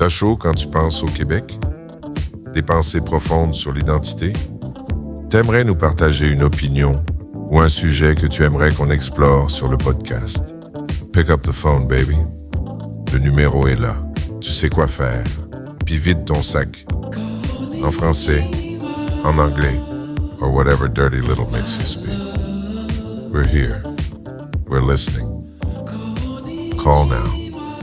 T'as chaud quand tu penses au Québec? Des pensées profondes sur l'identité? T'aimerais nous partager une opinion ou un sujet que tu aimerais qu'on explore sur le podcast? Pick up the phone, baby. Le numéro est là. Tu sais quoi faire. Puis vide ton sac. En français, en anglais, or whatever dirty little mix you speak. We're here. We're listening. Call now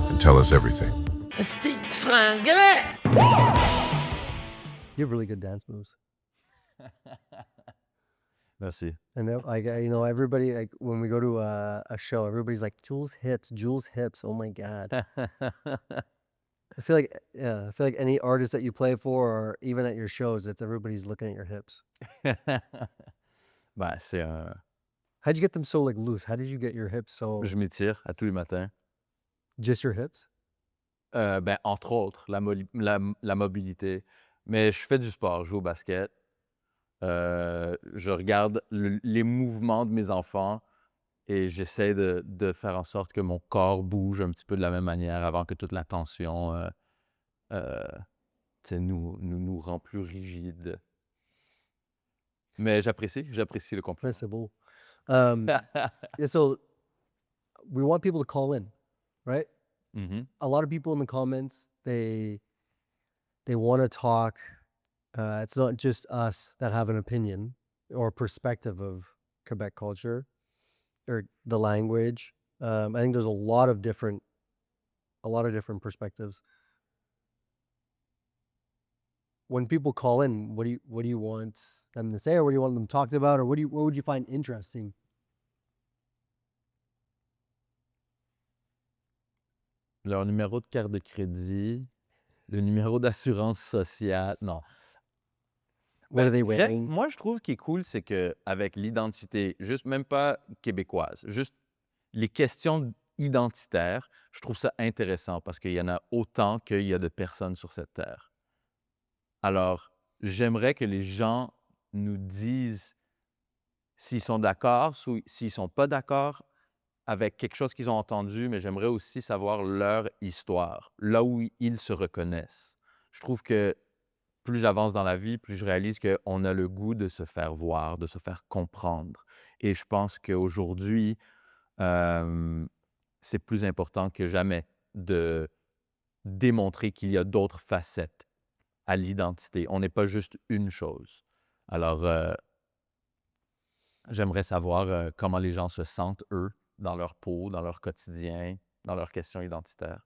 and tell us everything. Petit fringant! You have really good dance moves. Merci. And everybody, like when we go to a show, everybody's like, Jules' hips. Oh my God. I feel like any artist that you play for, or even at your shows, everybody's looking at your hips. Ben, c'est un... How'd you get them so like loose? How did you get your hips so? Je m'étire à tous les matins. Just your hips? Ben, entre autres, la mobilité. Mais je fais du sport, je joue au basket. Je regarde les mouvements de mes enfants et j'essaie de faire en sorte que mon corps bouge un petit peu de la même manière avant que toute la tension nous rend plus rigides. Mais j'apprécie le compliment. C'est beau. Yeah, so we want people to call in, right? Mhm. A lot of people in the comments, they want to talk. It's not just us that have an opinion or perspective of Quebec culture or the language. I think there's a lot of different perspectives. When people call in, what do you want them to say, or what do you want them talked about, or what would you find interesting? Leur numéro de carte de crédit, le numéro d'assurance sociale, non. What are they wearing? Moi, je trouve qu'il est cool, c'est qu'avec l'identité, juste même pas québécoise, juste les questions identitaires, je trouve ça intéressant parce qu'il y en a autant qu'il y a de personnes sur cette terre. Alors, j'aimerais que les gens nous disent s'ils sont d'accord, s'ils sont pas d'accord avec quelque chose qu'ils ont entendu, mais j'aimerais aussi savoir leur histoire, là où ils se reconnaissent. Je trouve que plus j'avance dans la vie, plus je réalise qu'on a le goût de se faire voir, de se faire comprendre. Et je pense qu'aujourd'hui, c'est plus important que jamais de démontrer qu'il y a d'autres facettes à l'identité. On n'est pas juste une chose. Alors, j'aimerais savoir comment les gens se sentent, eux, dans leur peau, dans leur quotidien, dans leurs questions identitaires.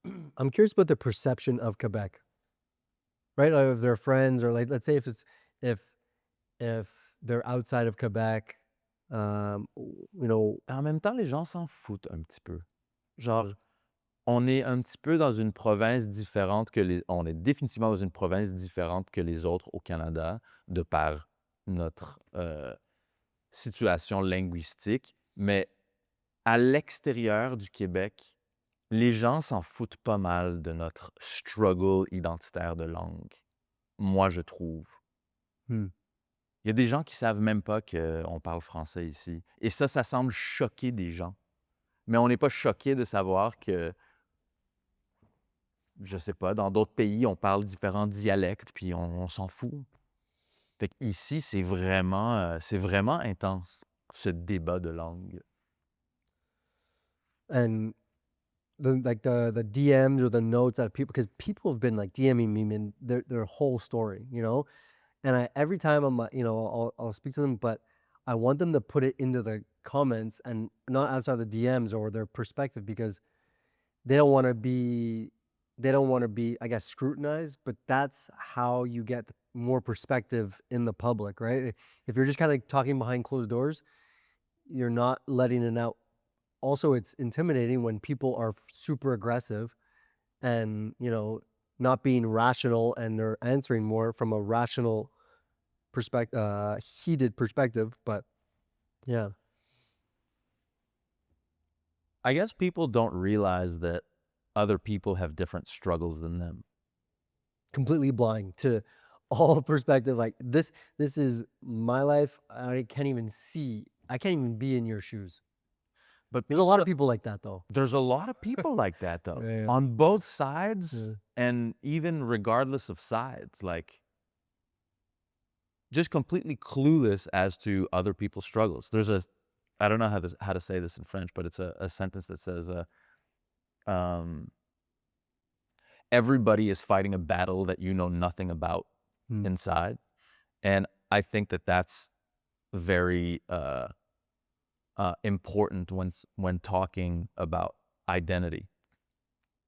I'm curious about the perception of Quebec, right? Like if they're friends, or like let's say if they're outside of Quebec, En même temps, les gens s'en foutent un petit peu. Genre, on est un petit peu dans une province différente on est définitivement dans une province différente que les autres au Canada, de par notre situation linguistique, mais à l'extérieur du Québec, les gens s'en foutent pas mal de notre struggle identitaire de langue. Moi, je trouve. Hmm. Il y a des gens qui savent même pas qu'on parle français ici. Et ça semble choquer des gens. Mais on n'est pas choqué de savoir que, je sais pas, dans d'autres pays, on parle différents dialectes, puis on s'en fout. Fait qu'ici, c'est vraiment intense, ce débat de langue. and the DMs or the notes that because people have been like DMing me their whole story, and every time I'll speak to them, but I want them to put it into the comments and not outside the DMs or their perspective, because they don't want to be I guess scrutinized, but that's how you get more perspective in the public, right? If you're just kind of talking behind closed doors, you're not letting it out. Also, it's intimidating when people are super aggressive and not being rational, and they're answering more from a rational perspective, heated perspective. But yeah, I guess people don't realize that other people have different struggles than them. completely blind to all perspective. Like this is my life. I can't even be in your shoes. But There's a lot of people like that, though. there's a lot of people like that, though, Yeah. on both sides, Yeah. and even regardless of sides, like just completely clueless as to other people's struggles. There's I don't know how to say this in French, but it's a sentence that says, um, everybody is fighting a battle that you know nothing about Hmm. inside. And I think that that's very important when talking about identity.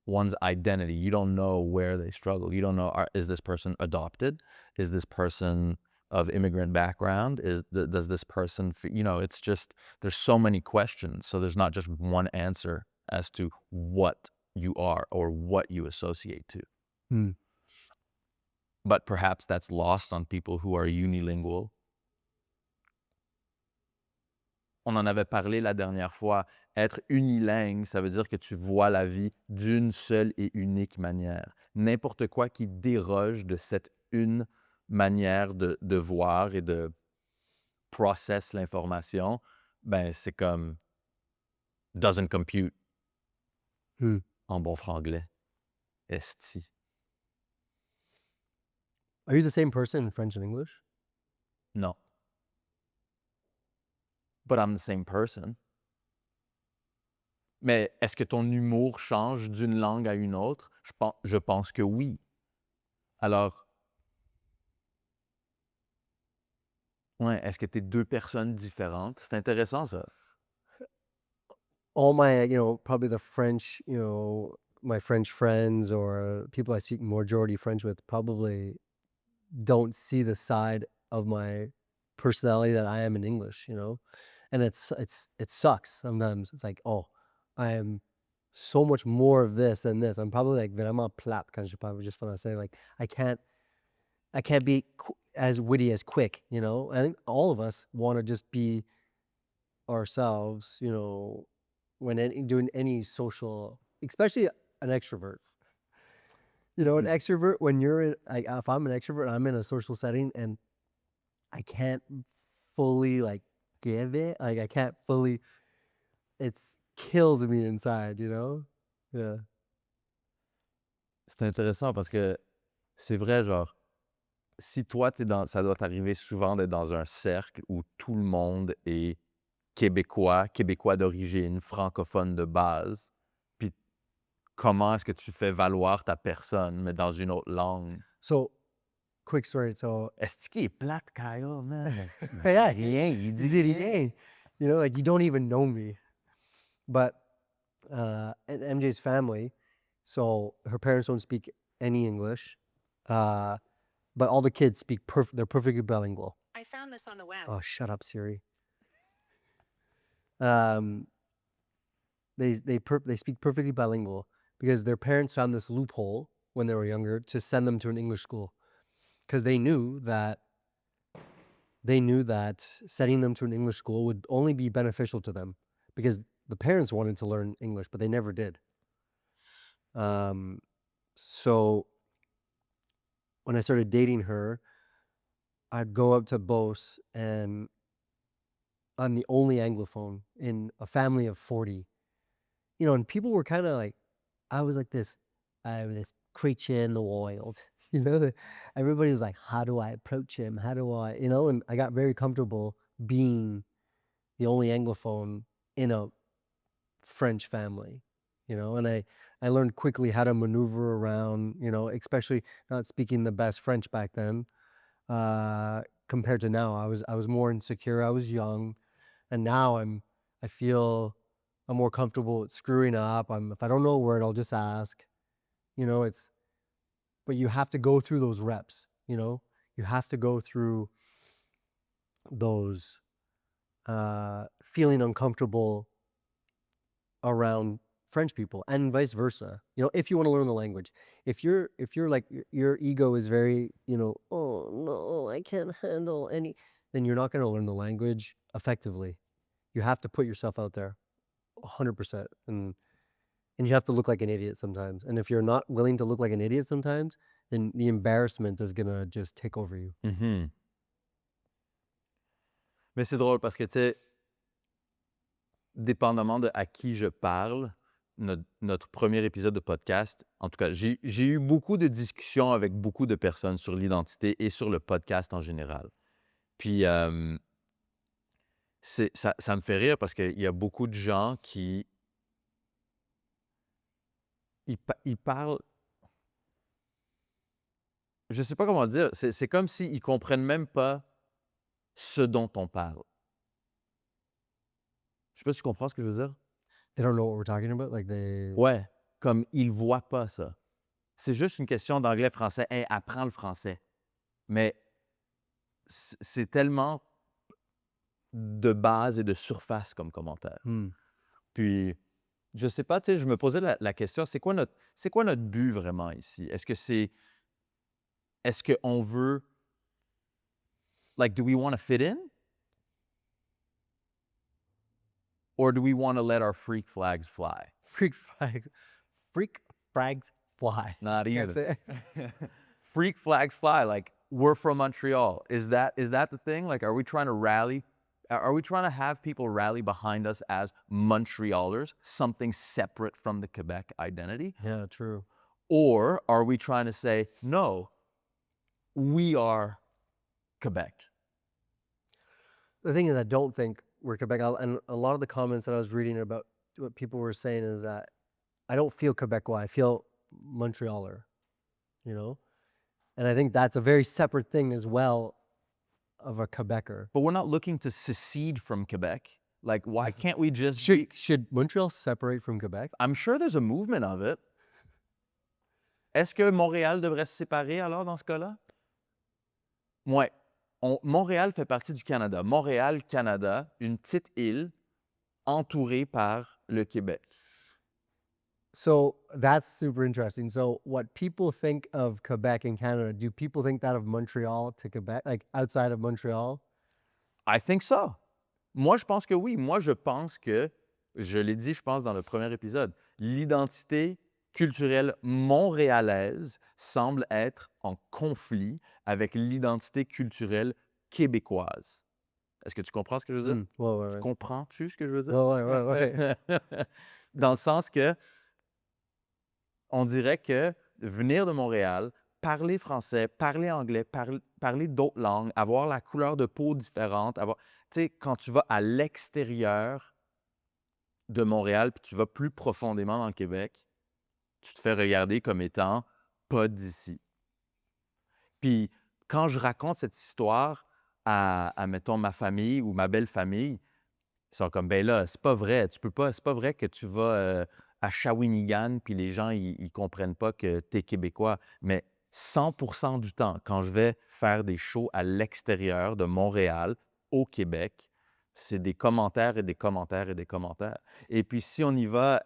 One's identity. You don't know where they struggle. You don't know, is this person adopted? Is this person of immigrant background? Does this person, it's just, there's so many questions. So there's not just one answer as to what you are or what you associate to. Hmm. But perhaps that's lost on people who are unilingual. On en avait parlé la dernière fois. Être unilingue, ça veut dire que tu vois la vie d'une seule et unique manière. N'importe quoi qui déroge de cette une manière de voir et de process l'information, ben c'est comme doesn't compute Hmm. en bon franglais. Esti. Are you the same person in French and English? Non. But I'm the same person. Mais est-ce que ton humour change d'une langue à une autre? Je pense que oui. Alors, ouais, est-ce que tu es deux personnes différentes? C'est intéressant, ça. All my, probably the French, my French friends or people I speak majority French with probably don't see the side of my personality that I am in English, and it sucks sometimes. It's like, oh, I am so much more of this than this. I'm probably like vraiment plate quand je parle. Just want to say, like, I can't be as witty as quick. I think all of us want to just be ourselves. When doing any social, especially an extrovert. An extrovert, when you're in, like, if I'm an extrovert, I'm in a social setting and I can't fully like give it. Like, I can't fully. It's kills me inside. Yeah. C'est intéressant parce que c'est vrai, genre, si toi, ça doit t'arriver souvent d'être dans un cercle où tout le monde est québécois d'origine, francophone de base, puis comment est-ce que tu fais valoir ta personne, mais dans une autre langue? So, quick story. So, Est-ce qu'il est plate, Kyle, man? yeah, Rien, il dit rien. Like, you don't even know me. But in MJ's family, so her parents don't speak any English, but all the kids speak they're perfectly bilingual. I found this on the web. Oh, shut up, Siri. They speak perfectly bilingual because their parents found this loophole when they were younger to send them to an English school, because they knew that sending them to an English school would only be beneficial to them, because the parents wanted to learn English, but they never did. So when I started dating her, I'd go up to Beauce, and I'm the only Anglophone in a family of 40. And people were kind of like, I was like this creature in the wild. Everybody was like, how do I approach him? How do I, and I got very comfortable being the only Anglophone in a French family, and I learned quickly how to maneuver around, especially not speaking the best French back then, compared to now. I was more insecure. I was young, and now I feel I'm more comfortable with screwing up. If I don't know a word, I'll just ask. But you have to go through those reps. You have to go through those feeling uncomfortable around French people, and vice versa. If you want to learn the language, if you're like, your ego is very, oh no, I can't handle any, then you're not going to learn the language effectively. You have to put yourself out there 100%, and you have to look like an idiot sometimes. And if you're not willing to look like an idiot sometimes, then the embarrassment is going to just take over you. Mais c'est drôle parce que, tu sais, dépendamment de à qui je parle, notre premier épisode de podcast, en tout cas, j'ai eu beaucoup de discussions avec beaucoup de personnes sur l'identité et sur le podcast en général. Puis, ça me fait rire parce qu'il y a beaucoup de gens qui ils parlent, je sais pas comment dire, c'est comme s'ils comprennent même pas ce dont on parle. Je sais pas si tu comprends ce que je veux dire? They don't know what we're talking about. Like they. Ouais, comme ils voient pas ça. C'est juste une question d'anglais-français. Hey, apprends le français. Mais c'est tellement de base et de surface comme commentaire. Hmm. Puis, je sais pas, tu sais, je me posais la question, c'est quoi notre but vraiment ici? Est-ce qu'on veut, like, do we want to fit in? Or do we want to let our freak flags fly? Freak flags fly. Not Can't even. say. Freak flags fly, like, we're from Montreal. Is that the thing? Like, are we trying to rally? Are we trying to have people rally behind us as Montrealers, something separate from the Quebec identity? Yeah, true. Or are we trying to say, no, we are Quebec? The thing is, I don't think we're Quebec. And a lot of the comments that I was reading about what people were saying is that I don't feel Quebecois. I feel Montrealer, you know? And I think that's a very separate thing as well of a Quebecer. But we're not looking to secede from Quebec. Like, why can't we just be... Should Montreal separate from Quebec? I'm sure there's a movement of it. Est-ce que Montréal devrait se séparer alors dans ce cas-là? Ouais. Montréal fait partie du Canada. Montréal, Canada, une petite île entourée par le Québec. So that's super interesting. So what people think of Quebec in Canada, do people think that of Montreal to Quebec, like outside of Montreal? I think so. Moi, je pense que oui. Moi, je pense que, je l'ai dit, je pense, dans le premier épisode, l'identité culturelle montréalaise semble être en conflit avec l'identité culturelle québécoise. Est-ce que tu comprends ce que je veux dire? Ouais. Comprends-tu ce que je veux dire? Ouais. Dans le sens que, on dirait que venir de Montréal, parler français, parler anglais, parler d'autres langues, avoir la couleur de peau différente, tu sais, quand tu vas à l'extérieur de Montréal, puis tu vas plus profondément dans le Québec, tu te fais regarder comme étant pas d'ici. Puis quand je raconte cette histoire à mettons, ma famille ou ma belle-famille, ils sont comme, ben là, c'est pas vrai, tu peux pas, c'est pas vrai que tu vas à Shawinigan, puis les gens, ils comprennent pas que tu es Québécois. Mais 100% du temps, quand je vais faire des shows à l'extérieur de Montréal, au Québec, c'est des commentaires et des commentaires et des commentaires. Et puis si on y va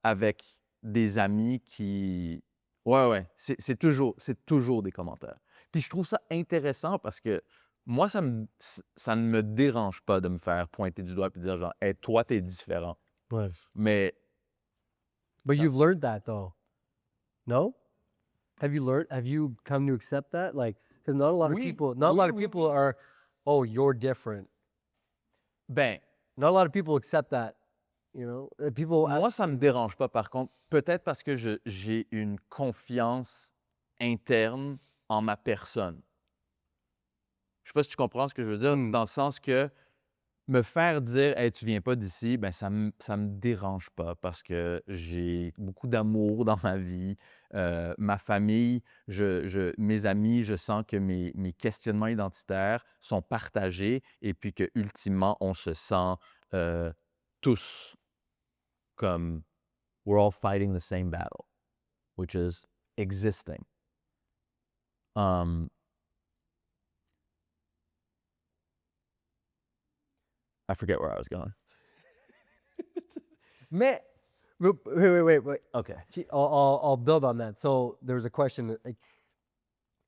avec des amis qui... Ouais, c'est toujours des commentaires. Puis je trouve ça intéressant parce que moi, ça ne me dérange pas de me faire pointer du doigt et dire genre, hey, toi, t'es différent. Ouais. Mais But you've learned that though, no? Have you come to accept that? Like, because not a lot of people are, oh, you're different. ben, Not a lot of people accept that, you know? People, moi, ça ne me dérange pas, par contre. Peut-être parce que j'ai une confiance interne en ma personne. Je sais pas si tu comprends ce que je veux dire, dans le sens que me faire dire « Hey, tu viens pas d'ici », ben ça me dérange pas parce que j'ai beaucoup d'amour dans ma vie. Ma famille, mes amis, je sens que mes questionnements identitaires sont partagés et puis qu'ultimement, on se sent tous comme « We're all fighting the same battle », which is existing. I forget where I was going. Mais, wait. Okay. I'll build on that. So there was a question, like,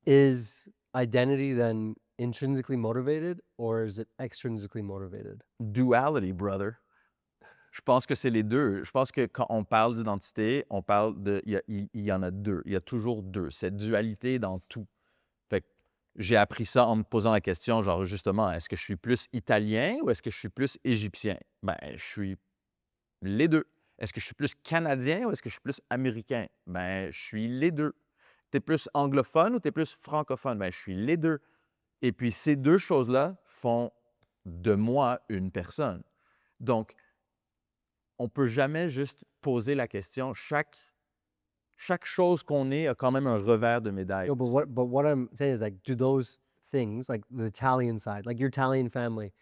is identity then intrinsically motivated or is it extrinsically motivated? Duality, brother. Je pense que c'est les deux. Je pense que quand on parle d'identité, on parle de... Il y en a deux. Il y a toujours deux. Cette dualité dans tout. Fait que j'ai appris ça en me posant la question, genre justement, est-ce que je suis plus italien ou est-ce que je suis plus égyptien? Ben, je suis Les deux. Est-ce que je suis plus canadien ou est-ce que je suis plus américain? Ben, je suis les deux. Tu es plus anglophone ou tu es plus francophone? Ben, je suis les deux. Et puis, ces deux choses-là font de moi une personne. Donc, on ne peut jamais juste poser la question. Chaque chose qu'on est a quand même un revers de médaille. No, but what I'm saying is like, do those things, like the Italian side, like your Italian family,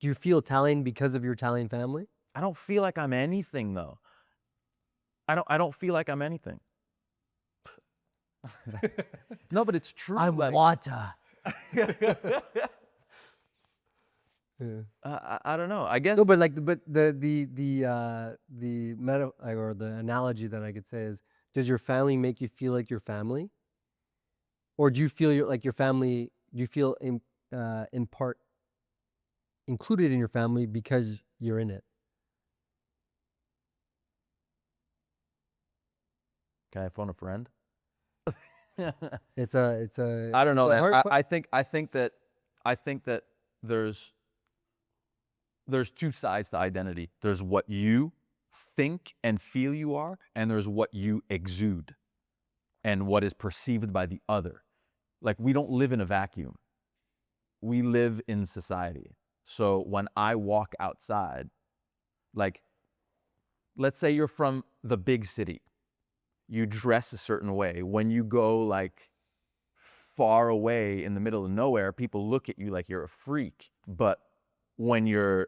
do you feel Italian because of your Italian family? I don't feel like I'm anything, though. I don't feel like I'm anything. No, but it's true. I'm like, water. Yeah. I don't know. I guess No, but like, but the meta or the analogy that I could say is, does your family make you feel like your family, or do you feel like your family? Do you feel in part included in your family because you're in it? Can I phone a friend? It's a. I don't know, it's a man. hard I think that there's two sides to identity. There's what you think and feel you are, and there's what you exude and what is perceived by the other. Like, we don't live in a vacuum. We live in society. So when I walk outside, like, let's say you're from the big city. You dress a certain way. When you go like far away in the middle of nowhere, people look at you like you're a freak. But when you're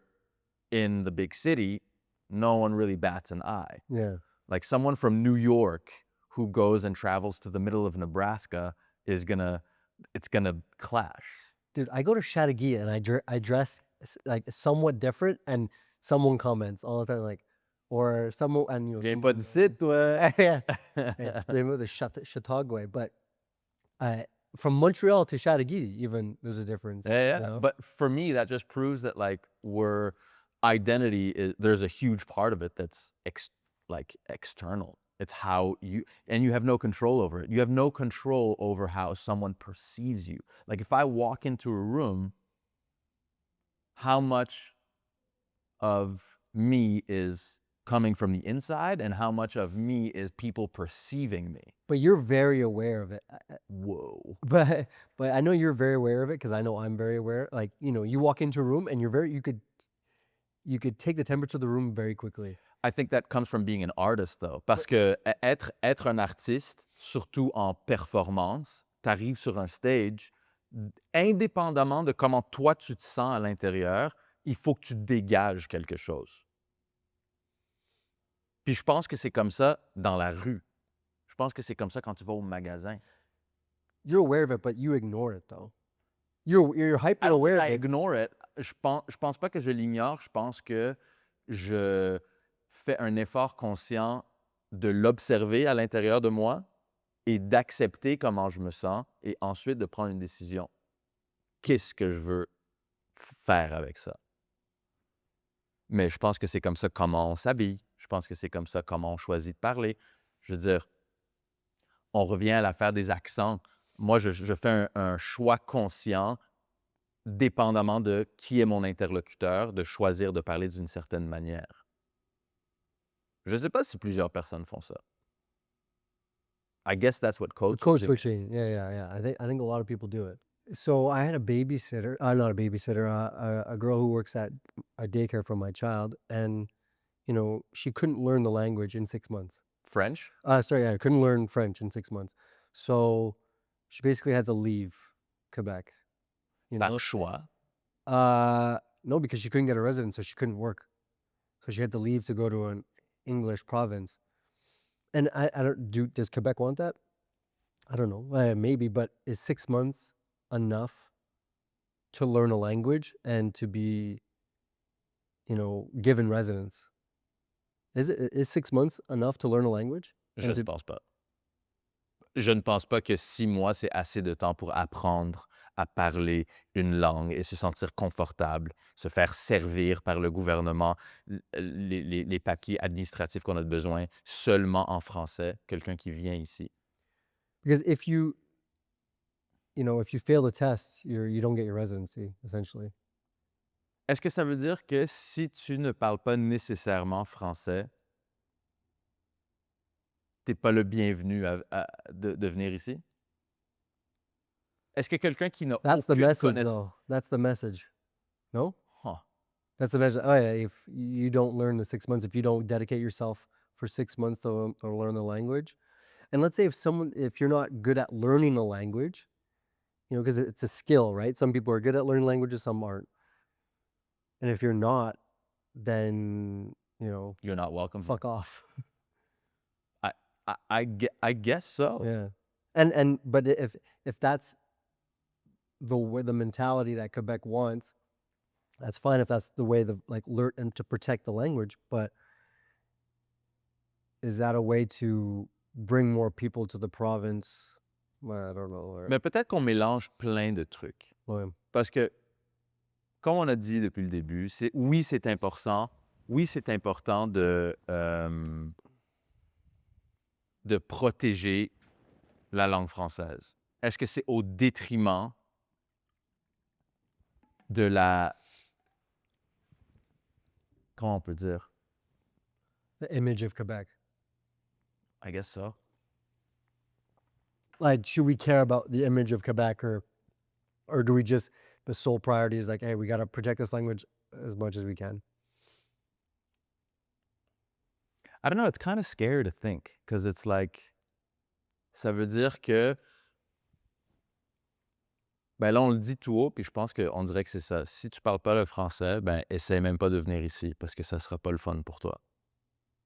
in the big city, no one really bats an eye. Yeah. Like, someone from New York who goes and travels to the middle of Nebraska it's gonna clash. Dude, I go to Chateauguay and I dress like somewhat different, and someone comments all the time, like, or someone, and you know, Viens pas d'ici, toi. yeah, it's the Chateauguay, but from Montreal to Chateauguay, even there's a difference. Yeah. You know? But for me, that just proves that like identity is, there's a huge part of it that's external. It's how you have no control over it. You have no control over how someone perceives you. Like, if I walk into a room, how much of me is coming from the inside and how much of me is people perceiving me? But you're very aware of it. Whoa. But I know you're very aware of it, because I know I'm very aware. Like, you know, you walk into a room and you could take the temperature of the room very quickly. I think that comes from being an artist, though. Parce que être un artiste, surtout en performance, t'arrives sur un stage, indépendamment de comment toi tu te sens à l'intérieur, il faut que tu dégages quelque chose. Puis je pense que c'est comme ça dans la rue. Je pense que c'est comme ça quand tu vas au magasin. You're aware of it, but you ignore it, though. You're hyper aware of I it. ignore it. Je pense pas que je l'ignore. Je pense que je fais un effort conscient de l'observer à l'intérieur de moi et d'accepter comment je me sens et ensuite de prendre une décision. Qu'est-ce que je veux faire avec ça? Mais je pense que c'est comme ça comment on s'habille. Je pense que c'est comme ça comment on choisit de parler. Je veux dire, on revient à l'affaire des accents. Moi, je fais un choix conscient, dépendamment de qui est mon interlocuteur, de choisir de parler d'une certaine manière. Je ne sais pas si plusieurs personnes font ça. I guess that's what code Code switching. switching. Yeah. I think a lot of people do it. So I had a babysitter, not a babysitter, a girl who works at a daycare for my child, and you know, she couldn't learn the language in 6 months. French? Sorry, I couldn't learn French in 6 months. So she basically had to leave Quebec. You know? Par choix. No, because she couldn't get a residence, so she couldn't work. So she had to leave to go to an English province. And I don't does Quebec want that? I don't know. Maybe, but is 6 months enough to learn a language and to be, you know, given residence? Is 6 months enough to learn a language? Je ne pense pas. Je ne pense pas que 6 mois, c'est assez de temps pour apprendre à parler une langue et se sentir confortable, se faire servir par le gouvernement, les papiers administratifs qu'on a besoin seulement en français, quelqu'un qui vient ici. Because if you fail the test, you don't get your residency, essentially. Est-ce que ça veut dire que si tu ne parles pas nécessairement français, tu n'es pas le bienvenu de venir ici? Est-ce que quelqu'un qui n'a That's the aucune message, connaissance... though. That's the message. No? Huh. That's the message. Oh, yeah. If you don't learn the 6 months, if you don't dedicate yourself for 6 months to learn the language, and let's say if you're not good at learning a language, because it's a skill, right? Some people are good at learning languages, some aren't. And if you're not, then, You're not welcome. fuck off. I guess so. Yeah. But if that's the mentality that Quebec wants, that's fine if that's the way learn and to protect the language, but is that a way to bring more people to the province? Well, I don't know. Mais peut-être qu'on mélange plein de trucs. Ouais. Parce que, comme on a dit depuis le début, c'est important. Oui, c'est important de protéger la langue française. Est-ce que c'est au détriment de la... Comment on peut dire? The image of Quebec. I guess so. Like, should we care about the image of Quebec, or do we just, the sole priority is like, hey, we got to protect this language as much as we can? I don't know, it's kind of scary to think, because it's like, ça veut dire que, ben là, on le dit tout haut, puis je pense qu'on dirait que c'est ça. Si tu parles pas le français, ben essaie même pas de venir ici, parce que ça sera pas le fun pour toi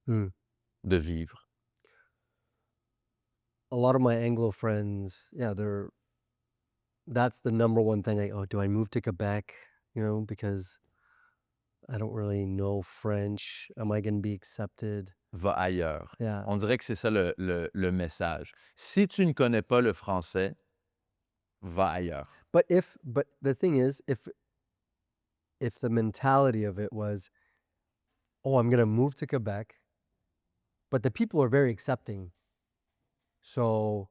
Hmm. de vivre. A lot of my Anglo friends, yeah, that's the number one thing. Like, oh, do I move to Quebec? Because I don't really know French. Am I going to be accepted? Va ailleurs. Yeah. On dirait que c'est ça le message. Si tu ne connais pas le français, va ailleurs. But the thing is, if the mentality of it was, oh, I'm going to move to Quebec, but the people are very accepting. So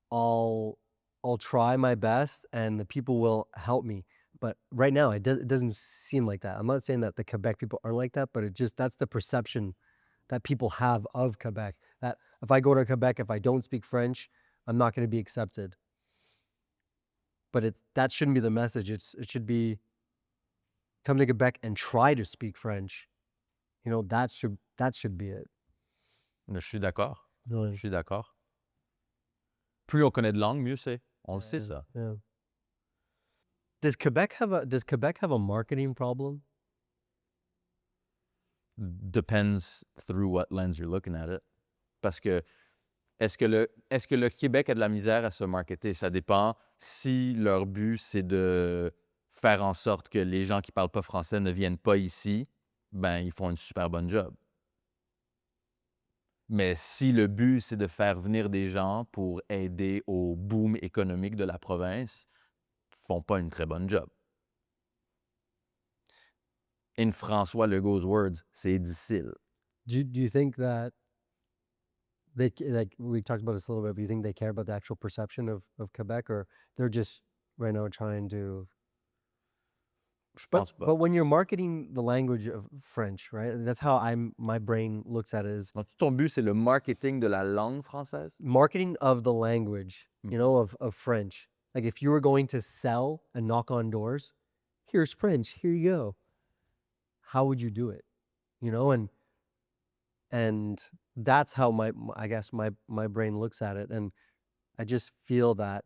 I'll try my best and the people will help me. But right now, it doesn't seem like that. I'm not saying that the Quebec people are like that, but that's the perception that people have of Quebec. That if I go to Quebec, if I don't speak French, I'm not going to be accepted. But that shouldn't be the message. It should be, come to Quebec and try to speak French. That should be it. Je suis d'accord. Ouais. Je suis d'accord. Plus on connaît de langues, mieux c'est. On le sait, Yeah, ça. yeah. Does Quebec have a marketing problem? Depends through what lens you're looking at it. Parce que est-ce que le Québec a de la misère à se marketer? Ça dépend si leur but, c'est de faire en sorte que les gens qui parlent pas français ne viennent pas ici, ben ils font une super bonne job. Mais si le but, c'est de faire venir des gens pour aider au boom économique de la province, ils font pas une très bonne job. In François Legault's words, c'est difficile. Do you think that we talked about this a little bit, but you think they care about the actual perception of Quebec, or they're just right now trying to... Je pense pas. But when you're marketing the language of French, right? That's how my brain looks at it, is Donc, ton but, c'est le marketing de la langue française? marketing of the language, of French. Like if you were going to sell and knock on doors, here's French, here you go. How would you do it? And that's how I guess my brain looks at it. And I just feel that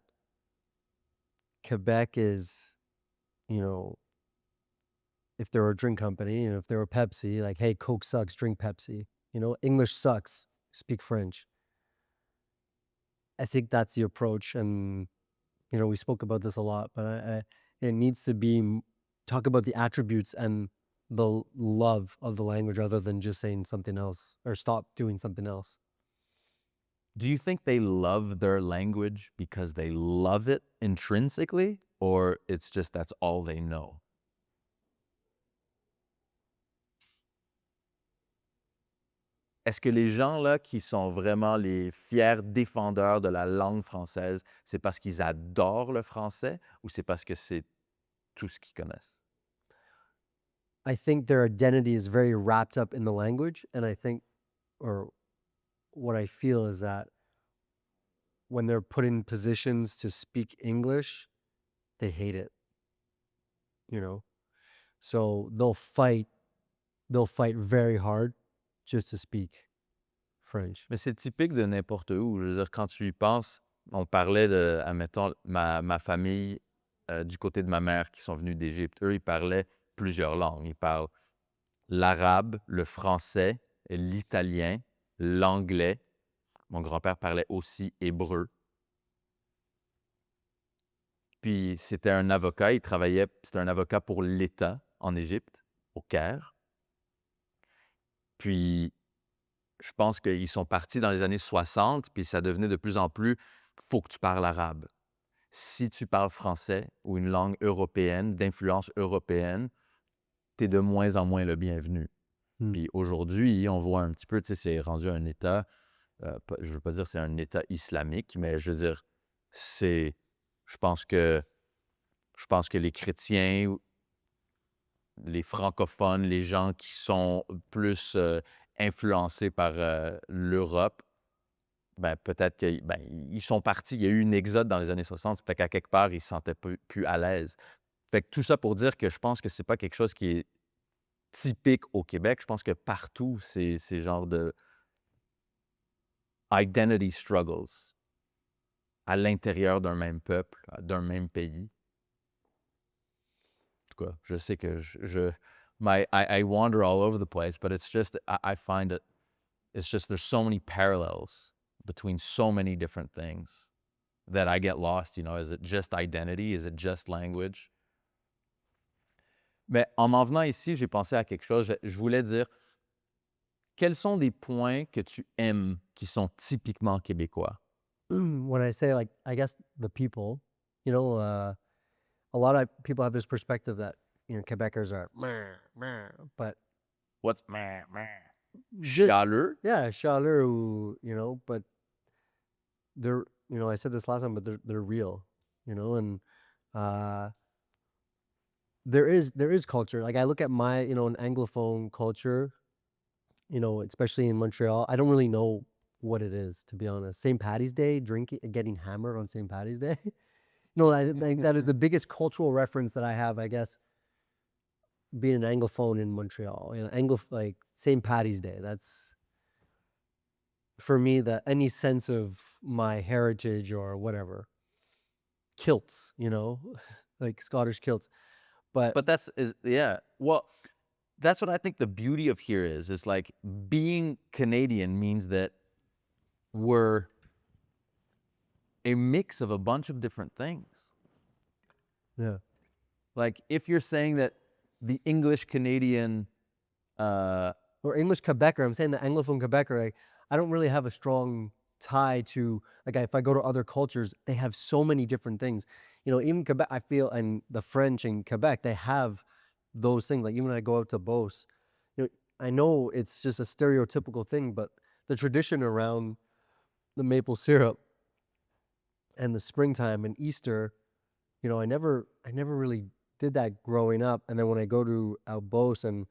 Quebec is, if they're a drink company, if they're a Pepsi, like, hey, Coke sucks, drink Pepsi. English sucks, speak French. I think that's the approach. And, we spoke about this a lot, but it needs to be, talk about the attributes and the love of the language rather than just saying something else or stop doing something else. Do you think they love their language because they love it intrinsically, or it's just that's all they know? Est-ce que les gens là qui sont vraiment les fiers défendeurs de la langue française, c'est parce qu'ils adorent le français ou c'est parce que c'est tout ce qu'ils connaissent. I think their identity is very wrapped up in the language, and I think, or what I feel is that when they're put in positions to speak English, they hate it, you know? So they'll fight very hard just to speak French. Mais c'est typique de n'importe où. Je veux dire, quand tu y penses, on parlait de, admettons, ma famille du côté de ma mère qui sont venus d'Égypte. Eux, ils parlaient plusieurs langues. Ils parlent l'arabe, le français, l'italien, l'anglais. Mon grand-père parlait aussi hébreu. Puis c'était un avocat, c'était un avocat pour l'État en Égypte, au Caire. Puis je pense qu'ils sont partis dans les années 60, puis ça devenait de plus en plus, faut que tu parles arabe. Si tu parles français ou une langue européenne, d'influence européenne, tu es de moins en moins le bienvenu. Puis aujourd'hui, on voit un petit peu, tu sais, c'est rendu un État, je ne veux pas dire que c'est un État islamique, mais je veux dire, je pense que les chrétiens, les francophones, les gens qui sont plus influencés par l'Europe, ben peut-être qu'ils sont partis. Il y a eu une exode dans les années 60, fait qu'à quelque part, ils se sentaient plus à l'aise. Fait que tout ça pour dire que je pense que c'est pas quelque chose qui est typique au Québec. Je pense que partout, c'est ces genres de identity struggles à l'intérieur d'un même peuple, d'un même pays. En tout cas, je sais que I wander all over the place, but it's just, I find it, it's just there's so many parallels between so many different things that I get lost, you know. Is it just identity? Is it just language? Mais en m'en venant ici, j'ai pensé à quelque chose. Je voulais dire, quels sont des points que tu aimes qui sont typiquement québécois? When I say, like, I guess the people, you know, a lot of people have this perspective that, you know, Quebecers are, meh, meh, but What's meh, meh? just, Chaleur? yeah, chaleur, you know, but they're, you know, I said this last time, but they're real, you know, and there is culture. Like, I look at my, you know, an Anglophone culture, you know, especially in Montreal. I don't really know what it is, to be honest. St. Patty's Day, getting hammered on St. Patty's Day. No, I think that is the biggest cultural reference that I have, I guess, being an Anglophone in Montreal. You know, like St. Patty's Day. That's, for me, any sense of my heritage or whatever. Kilts, you know, like Scottish kilts. But Yeah. Well, that's what I think the beauty of here is like being Canadian means that we're a mix of a bunch of different things. yeah. Like if you're saying that the English Canadian, Or English Quebecer, I'm saying the Anglophone Quebecer, like, I don't really have a strong tie to, like, if I go to other cultures, they have so many different things. You know, even Quebec, I feel, and the French in Quebec, they have those things. Like, even when I go out to Beauce, you know, I know it's just a stereotypical thing, but the tradition around the maple syrup and the springtime and Easter, you know, I never really did that growing up. And then when I go to Beauce and,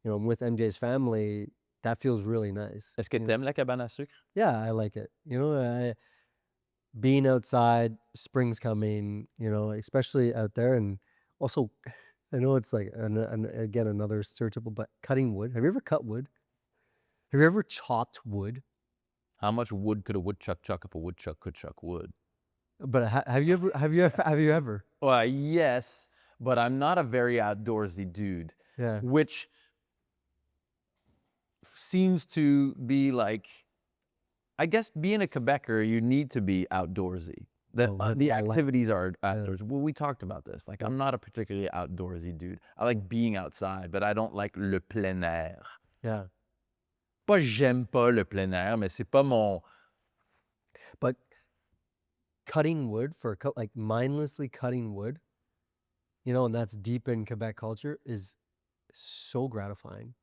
you know, I'm with MJ's family, that feels really nice. est-ce que you know? t'aimes la cabane à sucre? Yeah, I like it. You know, being outside, spring's coming, you know, especially out there. And also, I know it's like, again, another stereotypical, but cutting wood. Have you ever cut wood? Have you ever chopped wood? How much wood could a woodchuck chuck if a woodchuck could chuck wood? But have you ever? Have you ever? Well, yes, but I'm not a very outdoorsy dude. Yeah. Which seems to be like, I guess being a Quebecer, you need to be outdoorsy. The activities are outdoors. Well, we talked about this. Like, I'm not a particularly outdoorsy dude. I like being outside, but I don't like le plein air. Yeah. Pas j'aime pas le plein air, mais c'est pas mon... But cutting wood like mindlessly cutting wood, you know, and that's deep in Quebec culture, is so gratifying.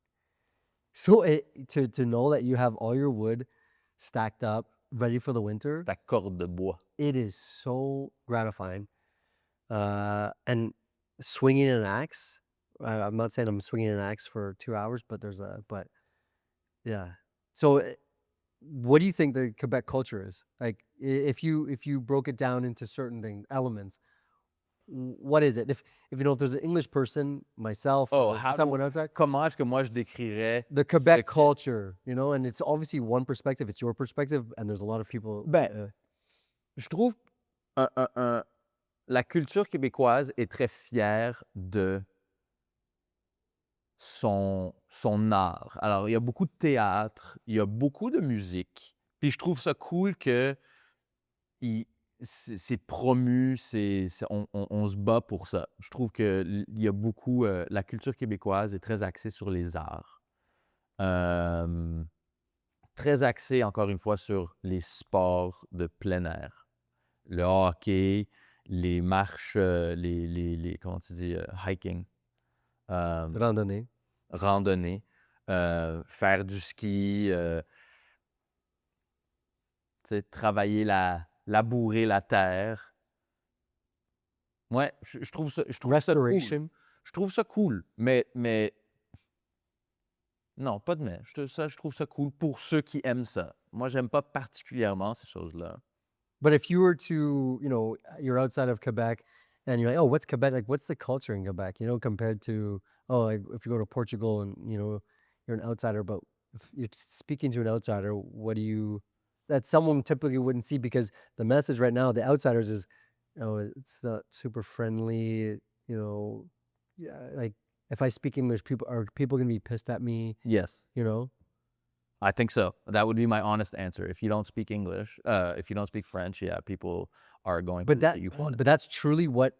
So to know that you have all your wood stacked up, ready for the winter, Ta corde de bois. it is so gratifying. And swinging an axe. I'm not saying I'm swinging an axe for 2 hours, but yeah. So, what do you think the Quebec culture is? Like, if you broke it down into certain elements, what is it? If there's an English person, myself, Oh, or someone outside, comment est-ce que moi je décrirais the ce Quebec que- culture, and it's obviously one perspective. It's your perspective, and there's a lot of people. Ben, je trouve la culture québécoise est très fière de son art. Alors, il y a beaucoup de théâtre, il y a beaucoup de musique. Puis je trouve ça cool que c'est promu, on se bat pour ça. Je trouve qu'il y a beaucoup... la culture québécoise est très axée sur les arts. Très axée, encore une fois, sur les sports de plein air. Le hockey, les marches, comment tu dis, hiking. Randonnée. Randonnée, faire du ski, travailler labourer la terre. Ouais, je trouve ça cool. Restoration. Je trouve ça cool, mais non, pas de mais. Je trouve ça cool pour ceux qui aiment ça. Moi, j'aime pas particulièrement ces choses-là. But if you were to, you're outside of Quebec and you're like, oh, what's Quebec? Like, what's the culture in Quebec, compared to, like if you go to Portugal and, you're an outsider, but if you're speaking to an outsider, that someone typically wouldn't see because the message right now, the outsiders is, it's not super friendly, yeah, like if I speak English, are people going to be pissed at me, Yes. ? I think so. That would be my honest answer. If you don't speak English, if you don't speak French, yeah, people are going to say you want it. But that's truly what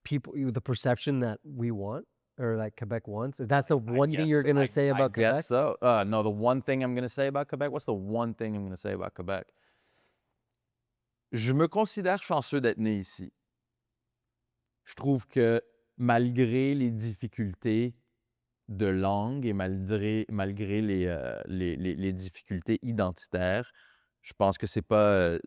the perception that we want or that Quebec wants. That's the one thing you're going to say about Quebec? I guess so. No, the one thing I'm going to say about Quebec, what's the one thing I'm going to say about Quebec? Je me considère chanceux d'être né ici. Je trouve que malgré les difficultés de langue et malgré les difficultés identitaires, je pense que c'est pas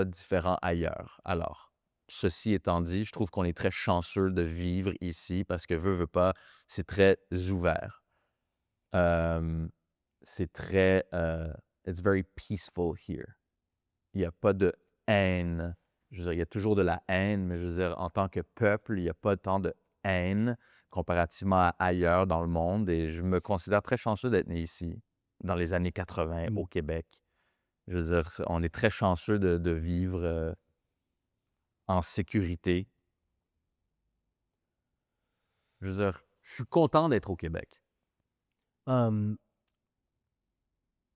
différent ailleurs. Alors, ceci étant dit, je trouve qu'on est très chanceux de vivre ici parce que veut pas, c'est très ouvert. C'est très it's very peaceful here. Il n'y a pas de haine. Je veux dire, il y a toujours de la haine, mais je veux dire, en tant que peuple, il n'y a pas tant de haine comparativement à ailleurs dans le monde. Et je me considère très chanceux d'être né ici, dans les années 80, au Québec. Je veux dire, on est très chanceux de vivre en sécurité. Je veux dire, je suis content d'être au Québec.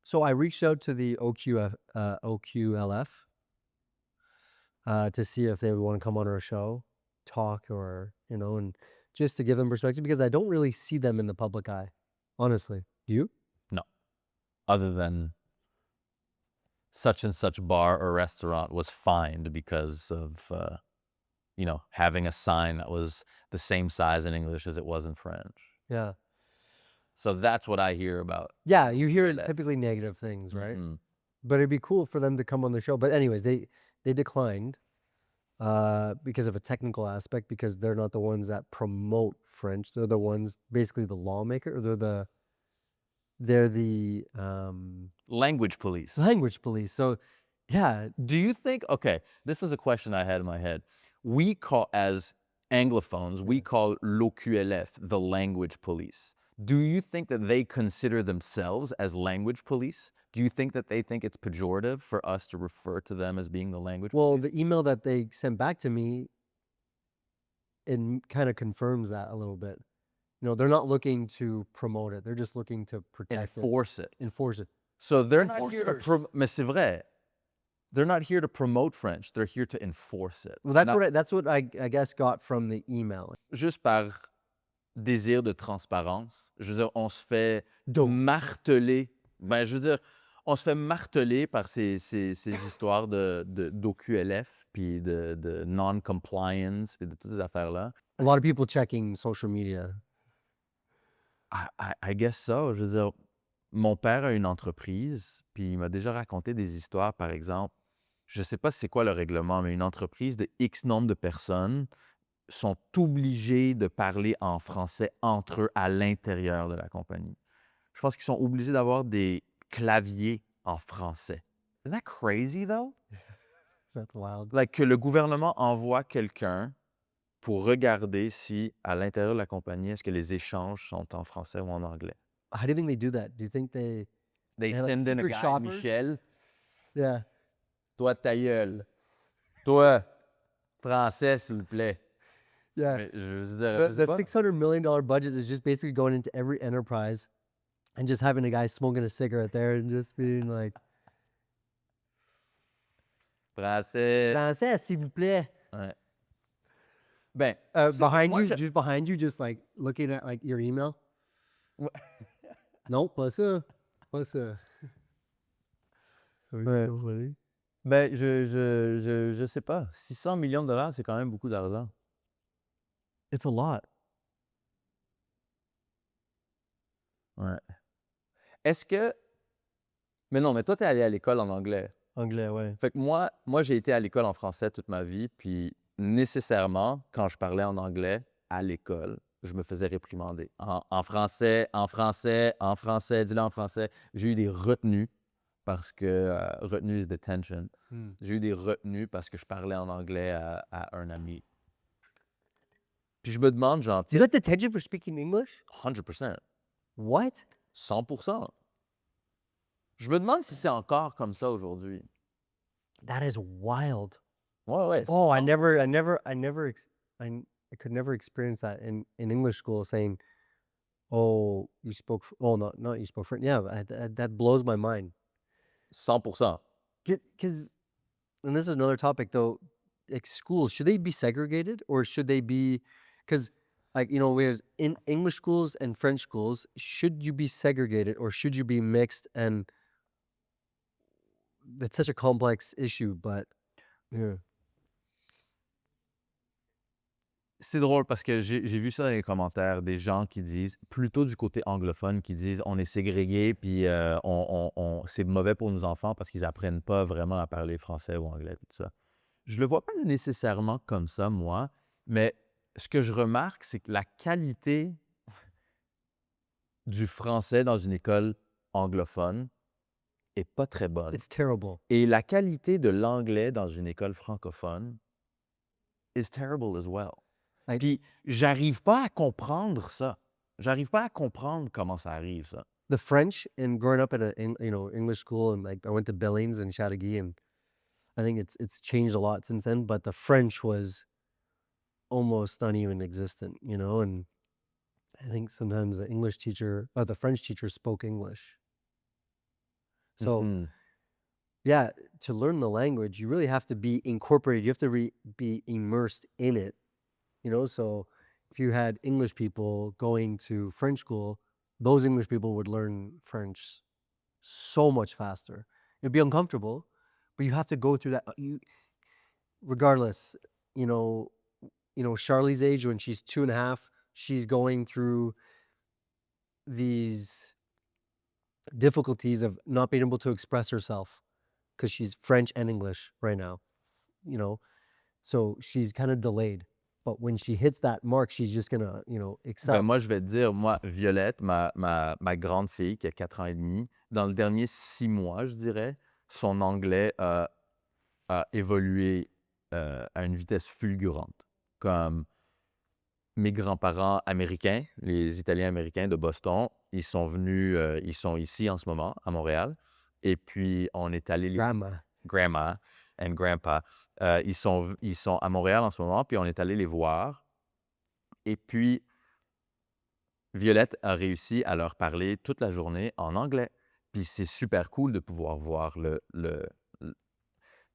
So I reached out to the OQLF to see if they would want to come on our show, talk, or, and just to give them perspective because I don't really see them in the public eye, honestly. Do you? No. Other than such and such bar or restaurant was fined because of, having a sign that was the same size in English as it was in French. Yeah. So that's what I hear about. Yeah, you hear typically negative things, right? Mm-hmm. But it'd be cool for them to come on the show. But anyways, they declined because of a technical aspect because they're not the ones that promote French. They're the ones, basically the lawmaker. They're the Language police. language police. So, yeah. Do you think, okay, this is a question I had in my head. We call, as Anglophones, we call l'OQLF the language police. Do you think that they consider themselves as language police? Do you think that they think it's pejorative for us to refer to them as being the language Well, police? the email that they sent back to me, it kind of confirms that a little bit. They're not looking to promote it. They're just looking to protect Enforce it. Enforce it. So they're not here to Enforcers. mais c'est vrai. They're not here to promote French. They're here to enforce it. Well, that's what I guess got from the email. Juste par désir de transparence. Je veux dire, on se fait Donc. marteler. Ben, je veux dire, on se fait marteler par ces histoires d'OQLF, puis de non-compliance, puis de toutes ces affaires-là. A lot of people checking social media. I guess so. Je veux dire, mon père a une entreprise, puis il m'a déjà raconté des histoires, par exemple, je ne sais pas c'est quoi le règlement, mais une entreprise de X nombre de personnes sont obligés de parler en français entre eux à l'intérieur de la compagnie. Je pense qu'ils sont obligés d'avoir des claviers en français. Isn't that crazy, though? That's wild. Like que le gouvernement envoie quelqu'un pour regarder si, à l'intérieur de la compagnie, est-ce que les échanges sont en français ou en anglais. How do you think they do that? Do you think they They have, like, send in a secret guy, shoppers? Michel, Yeah. toi ta gueule. Toi, français, s'il vous plaît. Yeah. Mais je veux dire, The, je sais the pas. $600 million budget is just basically going into every enterprise and just having a guy smoking a cigarette there and just being like, Français. Français, s'il vous plaît. Ouais. Ben, Behind moi, you, just behind you, just like looking at like your email. Ouais. Non, pas ça. Pas ça. Ouais. Ben, je sais pas. 600 millions de dollars, c'est quand même beaucoup d'argent. It's a lot. Ouais. Est-ce que... Mais non, mais toi, tu es allé à l'école en anglais. Anglais, ouais. Fait que moi, j'ai été à l'école en français toute ma vie, puis nécessairement, quand je parlais en anglais à l'école, je me faisais réprimander. En français, dis-le en français. J'ai eu des retenues parce que... retenue is detention. J'ai eu des retenues parce que je parlais en anglais à un ami. Puis je me demande, genre, You got detention for speaking English? 100%, What? 100%. Je me demande si c'est encore comme ça aujourd'hui. That is wild. Ouais. Oh, I could never experience that in English school saying, oh, you spoke, oh, no, not you spoke French. Yeah, that blows my mind. 100%. Because, and this is another topic though, like schools, should they be segregated or should they be, because like, you know, we have in English schools and French schools, should you be segregated or should you be mixed? And it's such a complex issue, but yeah. C'est drôle parce que j'ai vu ça dans les commentaires, des gens qui disent, plutôt du côté anglophone, qui disent on est ségrégué puis c'est mauvais pour nos enfants parce qu'ils apprennent pas vraiment à parler français ou anglais tout ça. Je le vois pas nécessairement comme ça, moi, mais ce que je remarque, c'est que la qualité du français dans une école anglophone est pas très bonne. It's terrible. Et la qualité de l'anglais dans une école francophone is terrible as well. Like, Puis, j'arrive pas à comprendre ça. J'arrive pas à comprendre comment ça arrive, ça. the French and growing up at English school, and like I went to Billings and Chateauguay, and I think it's changed a lot since then, but the French was almost not even existent, and I think sometimes the French teacher spoke English. So Mhm. yeah, to learn the language, you really have to be incorporated. You have to be immersed in it, so if you had English people going to French school, those English people would learn French so much faster. It'd be uncomfortable, but you have to go through that. Regardless, Charlie's age, when she's 2.5, she's going through these difficulties of not being able to express herself because she's French and English right now, so she's kind of delayed. But when she hits that mark, she's just gonna, excel. Ben, moi, je vais te dire, moi, Violette, ma grande fille qui a 4 ans et demi, dans le dernier 6 mois, je dirais, son anglais a évolué à une vitesse fulgurante. Comme mes grands-parents américains, les Italiens américains de Boston, ils sont venus, ils sont ici en ce moment, à Montréal. Et puis, on est allé... Grandma and Grandpa. Ils sont à Montréal en ce moment, puis on est allé les voir. Et puis, Violette a réussi à leur parler toute la journée en anglais. Puis c'est super cool de pouvoir voir